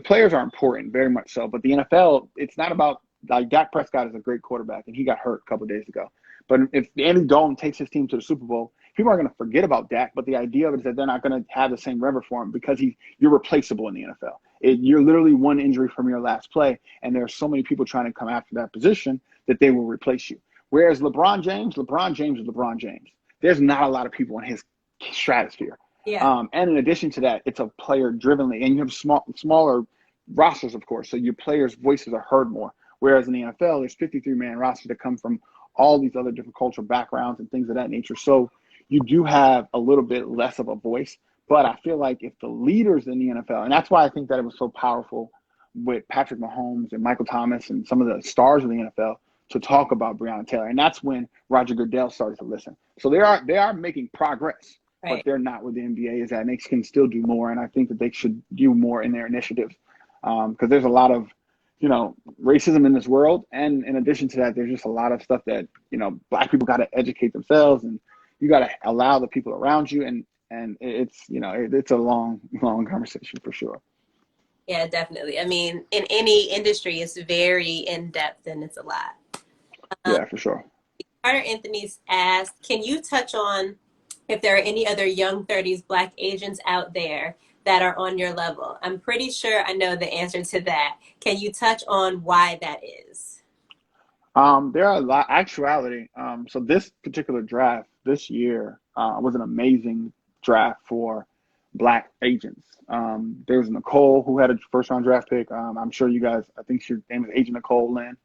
S2: players are important, very much so. But the NFL, it's not about, like, Dak Prescott is a great quarterback, and he got hurt a couple of days ago. But if Andy Dalton takes his team to the Super Bowl, people are going to forget about Dak. But the idea of it is that they're not going to have the same reverence for him because you're replaceable in the NFL. You're literally one injury from your last play, and there are so many people trying to come after that position that they will replace you. Whereas LeBron James is LeBron James. There's not a lot of people in his stratosphere.
S1: Yeah.
S2: And in addition to that, it's a player-driven league, and you have smaller rosters, of course, so your players' voices are heard more. Whereas in the NFL, there's 53-man rosters that come from all these other different cultural backgrounds and things of that nature. So you do have a little bit less of a voice. But I feel like if the leaders in the NFL, and that's why I think that it was so powerful with Patrick Mahomes and Michael Thomas and some of the stars of the NFL to talk about Breonna Taylor. And that's when Roger Goodell started to listen. So they are making progress, but they're not where the NBA is at. And they can still do more. And I think that they should do more in their initiatives because there's a lot of, racism in this world. And in addition to that, there's just a lot of stuff that, Black people got to educate themselves, and you got to allow the people around you. And it's, it's a long conversation for sure.
S1: Yeah, definitely. I mean, in any industry, it's very in-depth and it's a lot.
S2: Yeah, for sure.
S1: Carter Anthony's asked, can you touch on if there are any other young 30s Black agents out there that are on your level? I'm pretty sure I know the answer to that. Can you touch on why that is?
S2: There are a lot, actuality. So this particular draft this year was an amazing draft for Black agents. There was Nicole, who had a first round draft pick. I'm sure you guys, I think her name is Agent Nicole Lynn.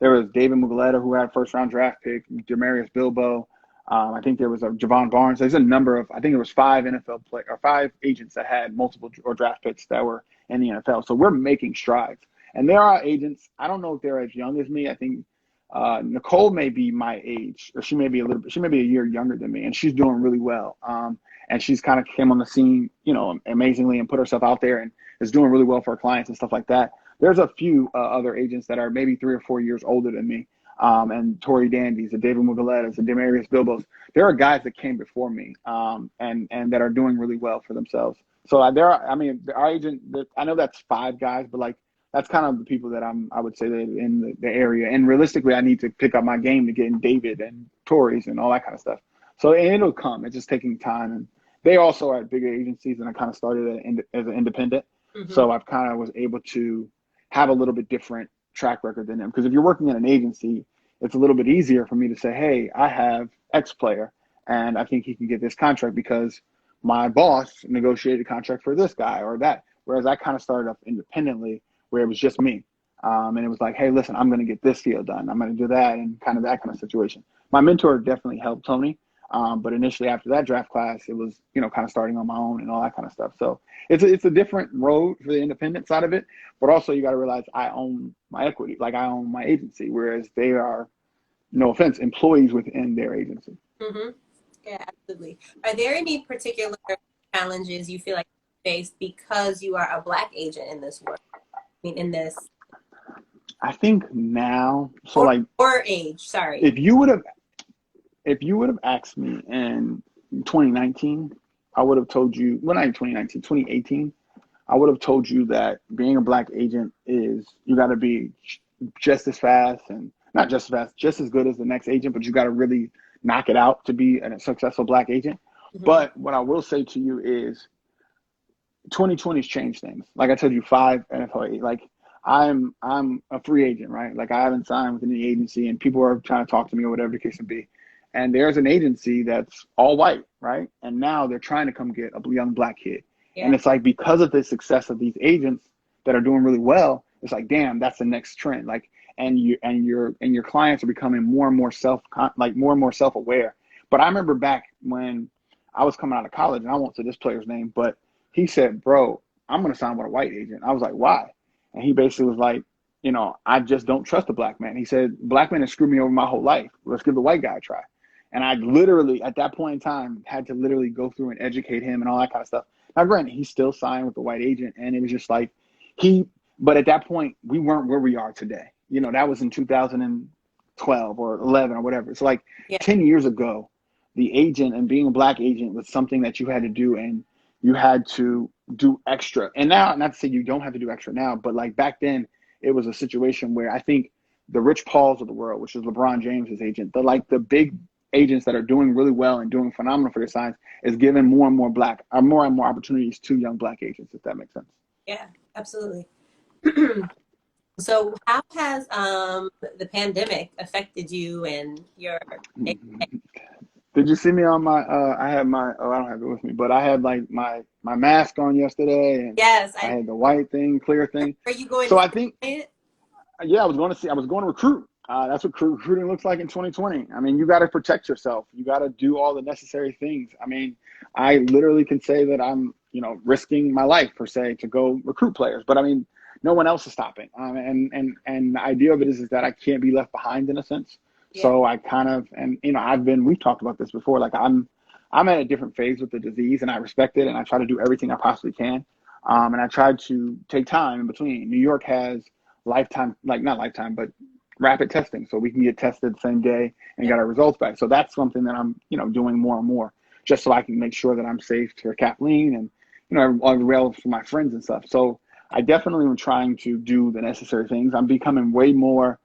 S2: There was David Muguleta, who had a first round draft pick, Demarius Bilbo. I think there was a Javon Barnes. There's a number of, I think it was 5 agents that had multiple draft picks that were in the NFL. So we're making strides. And there are agents, I don't know if they're as young as me. I think Nicole may be my age, or she may be a year younger than me, and she's doing really well. And she's kind of came on the scene, amazingly, and put herself out there and is doing really well for her clients and stuff like that. There's a few other agents that are maybe 3 or 4 years older than me. And Tory Dandies, the David Muguletas, the Demarius Bilbos. There are guys that came before me and that are doing really well for themselves. So our agent, I know that's 5 guys, but that's kind of the people that I would say that in the area. And realistically, I need to pick up my game to get in David and Tory's and all that kind of stuff. So it'll come. It's just taking time. And they also are at bigger agencies, and I kind of started as an independent. Mm-hmm. So I've kind of was able to have a little bit different track record than them. Because if you're working in an agency, it's a little bit easier for me to say, hey, I have X player, and I think he can get this contract because my boss negotiated a contract for this guy or that. Whereas I kind of started off independently, where it was just me. And it was like, hey, listen, I'm going to get this deal done. I'm going to do that, and kind of that kind of situation. My mentor definitely helped Tony. But initially after that draft class, it was, kind of starting on my own and all that kind of stuff. So it's a different road for the independent side of it. But also you got to realize I own my equity, like I own my agency, whereas they are, no offense, employees within their agency.
S1: Mm-hmm. Yeah, absolutely. Are there any particular challenges you feel like you faced because you are a Black agent in this work? I mean, in this.
S2: I think now, so
S1: or age, sorry.
S2: If you would have asked me in 2019, I would have told you, well, not in 2019, 2018, I would have told you that being a Black agent is, you got to be just as fast, and not just as fast, just as good as the next agent, but you got to really knock it out to be a successful Black agent. Mm-hmm. But what I will say to you is 2020's changed things. Like I told you, 5 NFL, I'm a free agent, right? I haven't signed with any agency, and people are trying to talk to me or whatever the case may be. And there's an agency that's all white, right? And now they're trying to come get a young Black kid. Yeah. And it's because of the success of these agents that are doing really well, it's damn, that's the next trend. And your clients are becoming more and more self-aware. But I remember back when I was coming out of college, and I won't say this player's name, but he said, bro, I'm going to sign with a white agent. I was like, why? And he basically was like, I just don't trust a Black man. He said, Black men have screwed me over my whole life. Let's give the white guy a try. And I literally, at that point in time, had to literally go through and educate him and all that kind of stuff. Now, granted, he still signed with the white agent, and it was just but at that point, we weren't where we are today. That was in 2012 or 11 or whatever. It's 10 years ago, the agent and being a Black agent was something that you had to do, and you had to do extra. And now, not to say you don't have to do extra now, but back then, it was a situation where I think the Rich Pauls of the world, which is LeBron James's agent, the big agents that are doing really well and doing phenomenal for their signs, is giving more and more opportunities to young Black agents, if that makes sense.
S1: Yeah, absolutely. So how has the pandemic affected you and your
S2: Did you see me on my I had my oh I don't have it with me, but I had like my mask on yesterday and
S1: yes,
S2: I
S1: I
S2: had the white thing, clear thing.
S1: are you going
S2: So
S1: to
S2: I think
S1: say it?
S2: yeah, I was going to recruit. That's what recruiting looks like in 2020. I mean, you got to protect yourself. You got to do all the necessary things. I mean, I literally can say that I'm, risking my life per se to go recruit players. But I mean, no one else is stopping. And the idea of it is that I can't be left behind in a sense.
S1: Yeah.
S2: So I kind of, and we've talked about this before. Like I'm at a different phase with the disease, and I respect it, and I try to do everything I possibly can. And I tried to take time in between. New York has lifetime, like not lifetime, but rapid testing. So we can get tested the same day and
S1: Yeah.
S2: get our results back. So that's something that I'm, doing more and more just so I can make sure that I'm safe for Kathleen and, all the rails for my friends and stuff. So I definitely am trying to do the necessary things. I'm becoming way more,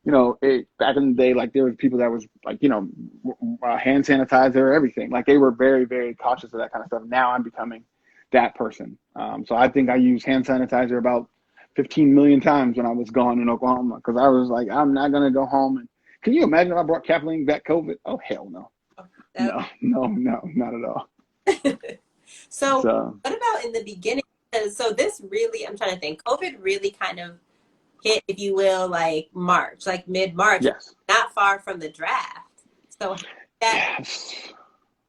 S2: back in the day, like there was people that was like, hand sanitizer, everything. Like they were very, very cautious of that kind of stuff. Now I'm becoming that person. So I think I used hand sanitizer about 15 million times when I was gone in Oklahoma because I was like, I'm not going to go home. And can you imagine if I brought Kathleen back COVID? Oh, hell no.
S1: That-
S2: No, no, no, not at all.
S1: So
S2: So,
S1: what about in the beginning? So this really, I'm trying to think. COVID really kind of hit, if you will, like March, like mid-March,
S2: yes.
S1: not far from the draft. So that
S2: Yes.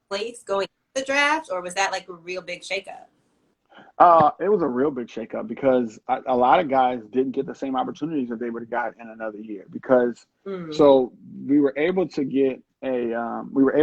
S1: place going to the draft, or was that like a real big shakeup?
S2: It was a real big shakeup because a lot of guys didn't get the same opportunities that they would have got in another year because
S1: Mm,
S2: so we were able to get they were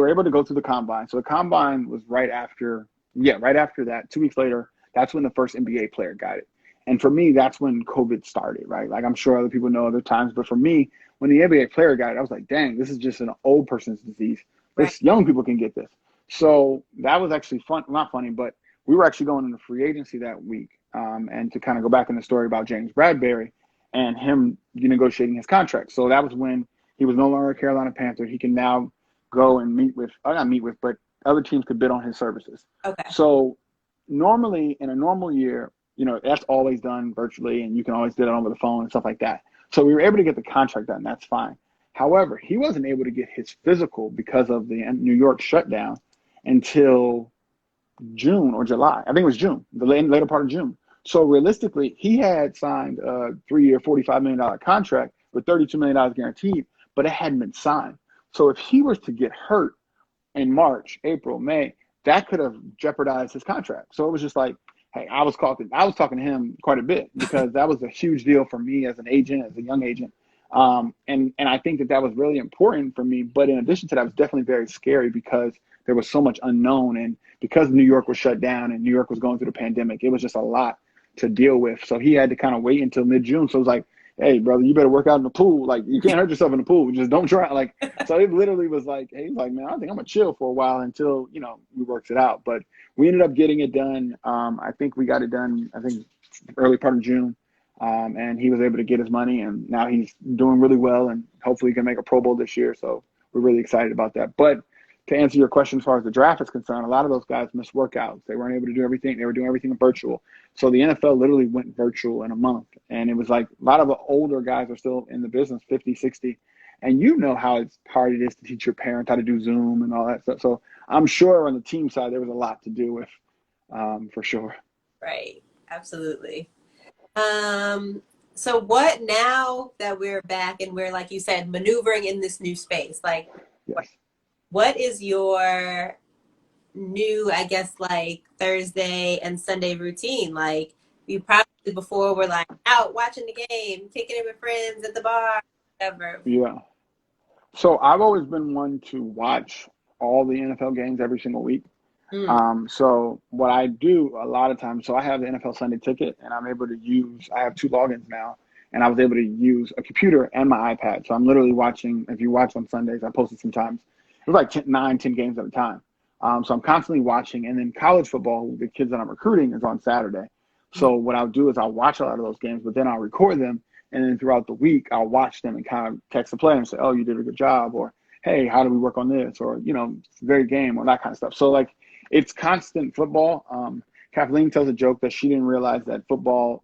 S2: able to go through the combine. So the combine was right after that, 2 weeks later, that's when the first NBA player got it. And for me, that's when COVID started, right? Like I'm sure other people know other times, but for me, when the NBA player got it, I was like, dang, this is just an old person's disease.
S1: right.
S2: This young people can get this. So that was actually fun, not funny, but we were actually going into free agency that week. And to kind of go back in the story about James Bradbury and him negotiating his contract. So that was when he was no longer a Carolina Panther. He can now go and not meet with, but other teams could bid on his services.
S1: Okay.
S2: So normally in a normal year, that's always done virtually and you can always do it over the phone and stuff like that. So we were able to get the contract done. That's fine. However, he wasn't able to get his physical because of the New York shutdown until June or July. I think it was June, the later part of June. So realistically, he had signed a 3-year, $45 million contract with $32 million guaranteed, but it hadn't been signed. So if he was to get hurt in March, April, May, that could have jeopardized his contract. So it was just like, hey, I was talking to him quite a bit because that was a huge deal for me as an agent, as a young agent. And I think that was really important for me. But in addition to that, it was definitely very scary because there was so much unknown. And because New York was shut down and New York was going through the pandemic, it was just a lot to deal with. So he had to kind of wait until mid-June. So it was like, hey, brother, you better work out in the pool. Like, you can't hurt yourself in the pool. Just don't try. Like, so it literally was like, hey, he's like, man, I think I'm going to chill for a while until, we works it out. But we ended up getting it done. I think we got it done, early part of June. And he was able to get his money, and now he's doing really well, and hopefully he can make a Pro Bowl this year. So we're really excited about that. But to answer your question, as far as the draft is concerned, a lot of those guys missed workouts. They weren't able to do everything. They were doing everything virtual. So the NFL literally went virtual in a month. And it was like a lot of the older guys are still in the business, 50, 60. And you know how hard it is to teach your parents how to do Zoom and all that stuff. So I'm sure on the team side, there was a lot to do with, for sure.
S1: Right. Absolutely. So what now that we're back and we're, like you said, maneuvering in this new space, like
S2: Yes.
S1: what is your new, I guess, like Thursday and Sunday routine? Like you probably before were like out watching the game, kicking it with friends at the bar, whatever.
S2: Yeah. So I've always been one to watch all the NFL games every single week.
S1: Mm,
S2: So what I do a lot of times, so I have the NFL Sunday ticket and I have two logins now, and I was able to use a computer and my iPad. So I'm literally watching, if you watch on Sundays, I posted sometimes, it was like 10 games at a time. So I'm constantly watching, and then college football, the kids that I'm recruiting is on Saturday. So what I'll do is I'll watch a lot of those games, but then I'll record them. And then throughout the week, I'll watch them and kind of text the player and say, oh, you did a good job, or, hey, how do we work on this? Or, it's a great game, or that kind of stuff. So like, it's constant football. Kathleen tells a joke that she didn't realize that football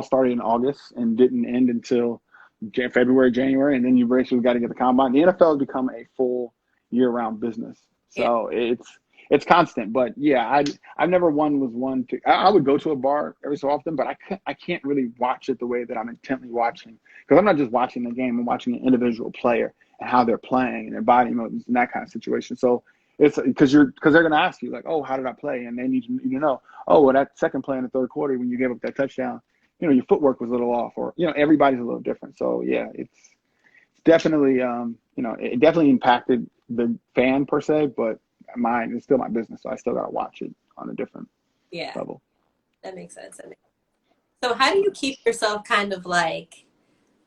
S2: started in August and didn't end until February, January, and then you basically got to get the combine. The NFL has become a full year-round business,
S1: Yeah.
S2: so it's constant. But yeah, I've never was one to. I would go to a bar every so often, but I can't really watch it the way that I'm intently watching, because I'm not just watching the game. I'm watching an individual player and how they're playing and their body movements and that kind of situation. So it's because they're going to ask you like, oh, how did I play? And they need you to know, oh, well, that second play in the third quarter when you gave up that touchdown, your footwork was a little off, or everybody's a little different. So yeah, it's definitely it definitely impacted the fan per se, but it's still my business, so I still got to watch it on a different level.
S1: That makes sense. So how do you keep yourself kind of like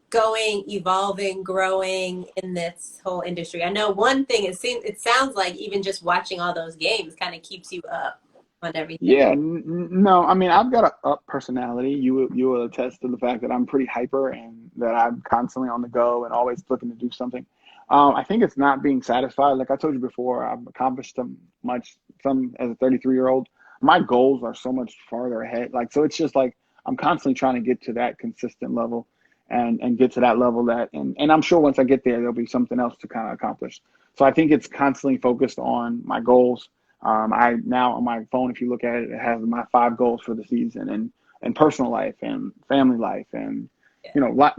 S1: going, evolving, growing in this whole industry? I know one thing, it sounds like even just watching all those games kind of keeps you up on everything.
S2: Yeah, no, I mean, I've got a up personality. You will attest to the fact that I'm pretty hyper and that I'm constantly on the go and always looking to do something. I think it's not being satisfied. Like I told you before, I've accomplished some as a 33-year-old. My goals are so much farther ahead. Like, so it's just like I'm constantly trying to get to that consistent level and get to that level and I'm sure once I get there, there'll be something else to kind of accomplish. So I think it's constantly focused on my goals. I now on my phone, if you look at it, it has my 5 goals for the season and personal life and family life and,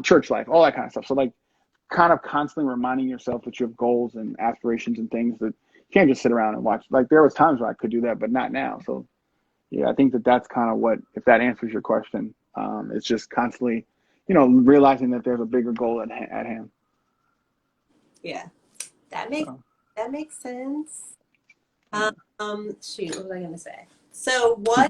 S2: church life, all that kind of stuff. So like kind of constantly reminding yourself that you have goals and aspirations and things that you can't just sit around and watch. Like there was times where I could do that, but not now. So yeah, I think that's kind of if that answers your question, it's just constantly, realizing that there's a bigger goal at hand.
S1: Yeah, that makes sense. Shoot, what was I going to say? So I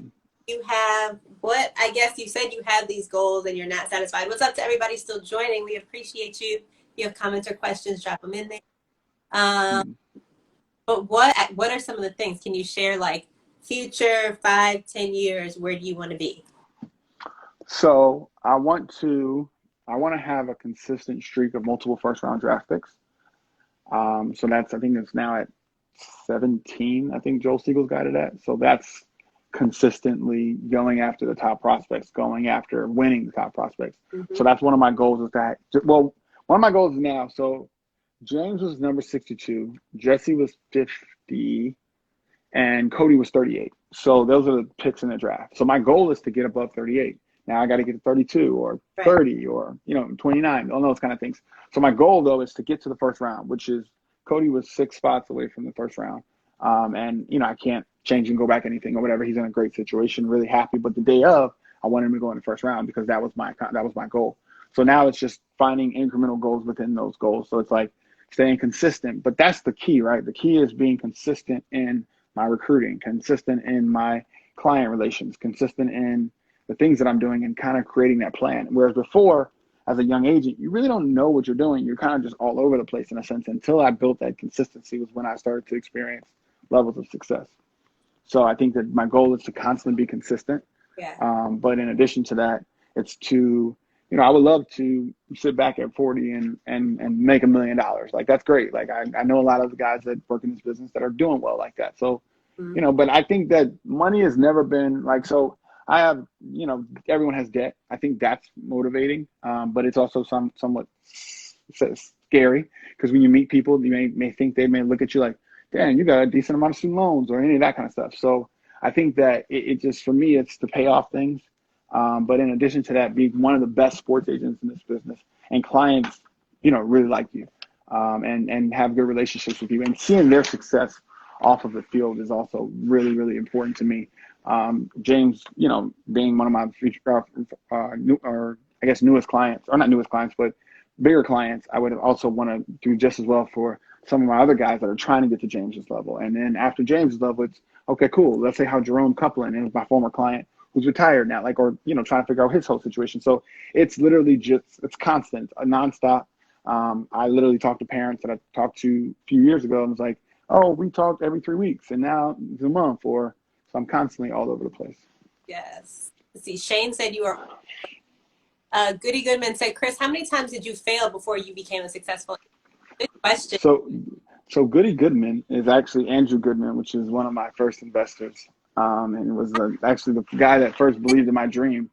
S1: guess you said you had these goals and you're not satisfied. What's up to everybody still joining? We appreciate you. If you have comments or questions, drop them in there. But what are some of the things? Can you share like future 5-10 years? Where do you want to be?
S2: So I want to have a consistent streak of multiple first round draft picks. So I think it's now at 17. I think Joel Siegel's got it at. So that's consistently going after the top prospects, going after winning the top prospects. Mm-hmm. So that's one of my goals one of my goals is now. So James was number 62, Jesse was 50, and Cody was 38. So those are the picks in the draft. So my goal is to get above 38. Now I got to get to 32 or 30 or 29, all those kind of things. So my goal though is to get to the first round, which is Cody was 6 spots away from the first round. And I can't change and go back anything or whatever. He's in a great situation, really happy. But the day of, I wanted him to go in the first round because that was my goal. So now it's just finding incremental goals within those goals. So it's like staying consistent, but that's the key, right? The key is being consistent in my recruiting, consistent in my client relations, consistent in the things that I'm doing and kind of creating that plan. Whereas before, as a young agent, you really don't know what you're doing. You're kind of just all over the place in a sense. Until I built that consistency was when I started to experience levels of success. So I think that my goal is to constantly be consistent. Yeah. But in addition to that, it's to, I would love to sit back at 40 and make $1 million. Like, that's great. Like, I know a lot of the guys that work in this business that are doing well like that. So, but I think that money has never been like, so I have, everyone has debt. I think that's motivating. But it's also somewhat scary because when you meet people, you may think they may look at you like, damn, you got a decent amount of student loans or any of that kind of stuff. So I think that it just, for me, it's to pay off things. But in addition to that, being one of the best sports agents in this business and clients, really like you, and have good relationships with you, and seeing their success off of the field is also really, really important to me. James, being one of my future, newest clients, or not newest clients, but bigger clients, I would also want to do just as well for some of my other guys that are trying to get to James's level. And then after James's level, it's okay, cool. Let's say how Jerome Coupland is my former client who's retired now, like, or, trying to figure out his whole situation. So it's literally it's constant, a nonstop. I literally talk to parents that I talked to a few years ago and was like, oh, we talked every 3 weeks and now it's a month, so I'm constantly all over the place.
S1: Yes. Let's see, Shane said you are, Goody Goodman said, Chris, how many times did you fail before you became a successful? Good question.
S2: So Goody Goodman is actually Andrew Goodman, which is one of my first investors. and was actually the guy that first believed in my dream.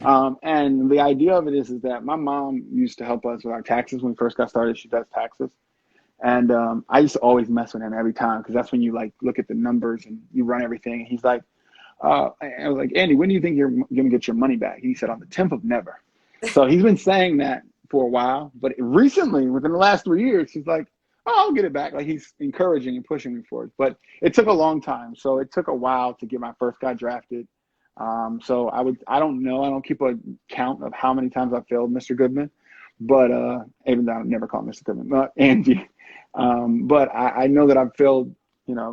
S2: And the idea of it is that my mom used to help us with our taxes when we first got started. She does taxes. And I used to always mess with him every time because that's when you like look at the numbers and you run everything. And he's like, I was like, Andy, when do you think you're going to get your money back? He said, on the 10th of never. So he's been saying that for a while. But recently, within the last 3 years, he's like, oh, I'll get it back. Like he's encouraging and pushing me for it. But it took a long time. So it took a while to get my first guy drafted. So I don't know. I don't keep a count of how many times I failed Mr. Goodman. But even though I never call him Mr. Goodman, Andy. But I know that I've failed,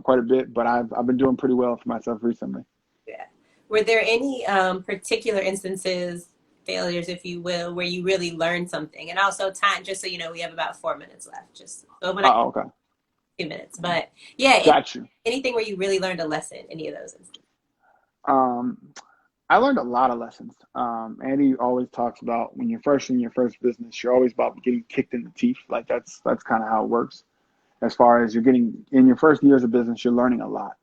S2: quite a bit. But I've been doing pretty well for myself recently.
S1: Yeah. Were there any particular instances, failures, if you will, where you really learned something? And also time, just so you know, we have about 4 minutes left. Just so when
S2: Oh, okay.
S1: 2 minutes. But yeah,
S2: Got you.
S1: anything where you really learned a lesson, any of those instances?
S2: Um, I learned a lot of lessons. Andy always talks about when you're first in your first business, you're always about getting kicked in the teeth. Like that's kind of how it works. As far as you're getting in your first years of business, you're learning a lot.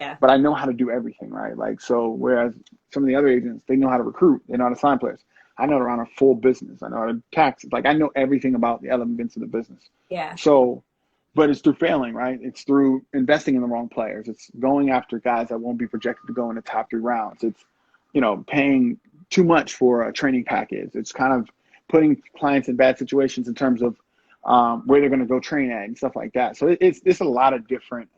S1: Yeah.
S2: But I know how to do everything, right? Like, so whereas some of the other agents, they know how to recruit, they know how to sign players. I know how to run a full business. I know how to tax. Like I know everything about the elements of the business.
S1: Yeah.
S2: So, but it's through failing, right? It's through investing in the wrong players. It's going after guys that won't be projected to go in the top 3 rounds. It's, paying too much for a training package. It's kind of putting clients in bad situations in terms of where they're going to go train at and stuff like that. So it's a lot of different,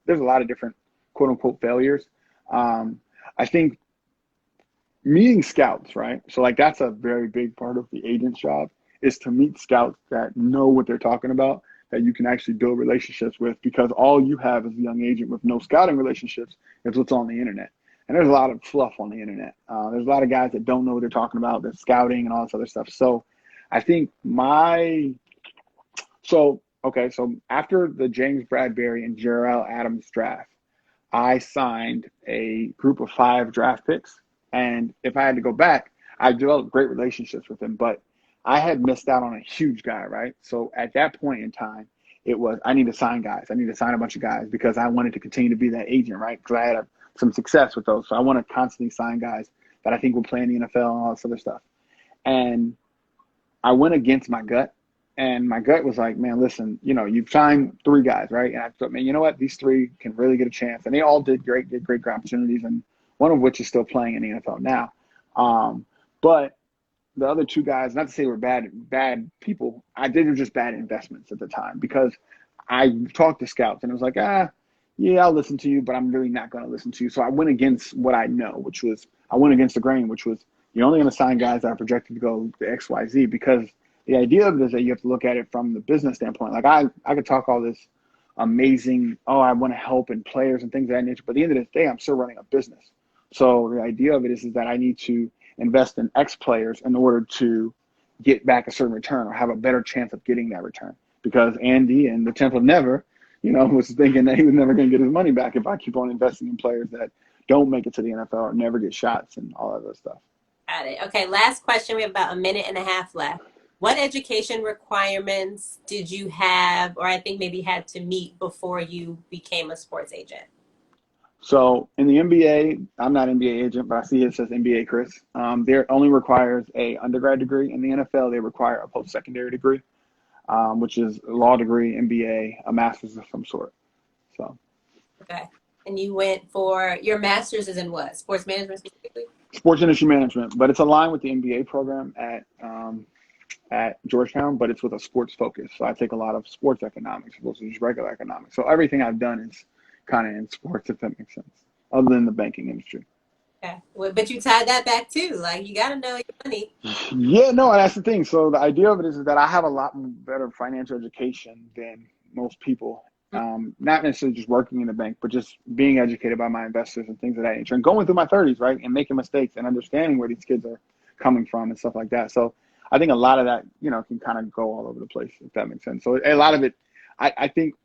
S2: there's a lot of different quote unquote failures. I think meeting scouts, right? So like that's a very big part of the agent's job is to meet scouts that know what they're talking about, that you can actually build relationships with, because all you have as a young agent with no scouting relationships is what's on the internet. And there's a lot of fluff on the internet. There's a lot of guys that don't know what they're talking about. They're scouting and all this other stuff. So I think so after the James Bradbury and Jarrell Adams draft, I signed a group of 5 draft picks. And if I had to go back, I developed great relationships with them, but I had missed out on a huge guy, right? So at that point in time, it was, I need to sign guys. I need to sign a bunch of guys because I wanted to continue to be that agent, right? Because I had some success with those. So I want to constantly sign guys that I think will play in the NFL and all this other stuff. And I went against my gut. And my gut was like, man, listen, you've signed 3 guys, right? And I thought, man, you know what? These 3 can really get a chance. And they all did great opportunities. And one of which is still playing in the NFL now. But the other 2 guys, not to say we're bad people, they were just bad investments at the time, because I talked to scouts and it was like, yeah, I'll listen to you, but I'm really not going to listen to you. So I went against what I know, which was, I went against the grain, which was, you're only going to sign guys that are projected to go to XYZ, because the idea of it is that you have to look at it from the business standpoint. Like I could talk all this amazing, I want to help and players and things of that nature, but at the end of the day, I'm still running a business. So the idea of it is that I need to invest in X players in order to get back a certain return or have a better chance of getting that return. Because Andy and the 10th of never, was thinking that he was never going to get his money back if I keep on investing in players that don't make it to the NFL or never get shots and all of that stuff.
S1: Got it. Okay, last question. We have about 1.5 minutes left. What education requirements did you have, or I think maybe had to meet before you became a sports agent?
S2: So in the NBA, I'm not an NBA agent, but I see it says NBA Chris. There only requires a undergrad degree. In the NFL, they require a post-secondary degree, which is a law degree, MBA, a master's of some sort. So.
S1: Okay. And you went for your master's is in what? Sports management specifically?
S2: Sports industry management, but it's aligned with the MBA program at Georgetown, but it's with a sports focus. So I take a lot of sports economics versus just regular economics. So everything I've done is kind of in sports, if that makes sense, other than the banking industry.
S1: Okay. Well, but you tied that back too. Like, you got to know your money.
S2: Yeah, no, that's the thing. So the idea of it is that I have a lot better financial education than most people. Not necessarily just working in the bank, but just being educated by my investors and things of that nature, and going through my 30s, right, and making mistakes and understanding where these kids are coming from and stuff like that. So I think a lot of that, can kind of go all over the place, if that makes sense. So a lot of it, I think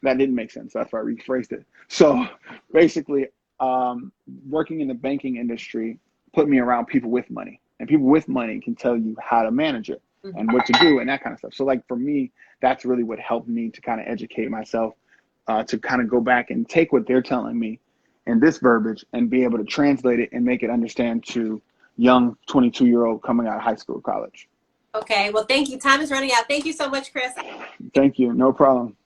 S2: that didn't make sense. That's why I rephrased it. So basically, working in the banking industry put me around people with money, and people with money can tell you how to manage it and what to do and that kind of stuff. So like for me, that's really what helped me to kind of educate myself, to kind of go back and take what they're telling me in this verbiage and be able to translate it and make it understand to young 22-year-old coming out of high school or college.
S1: Okay. Well, thank you. Time is running out. Thank you so much, Chris.
S2: Thank you. No problem.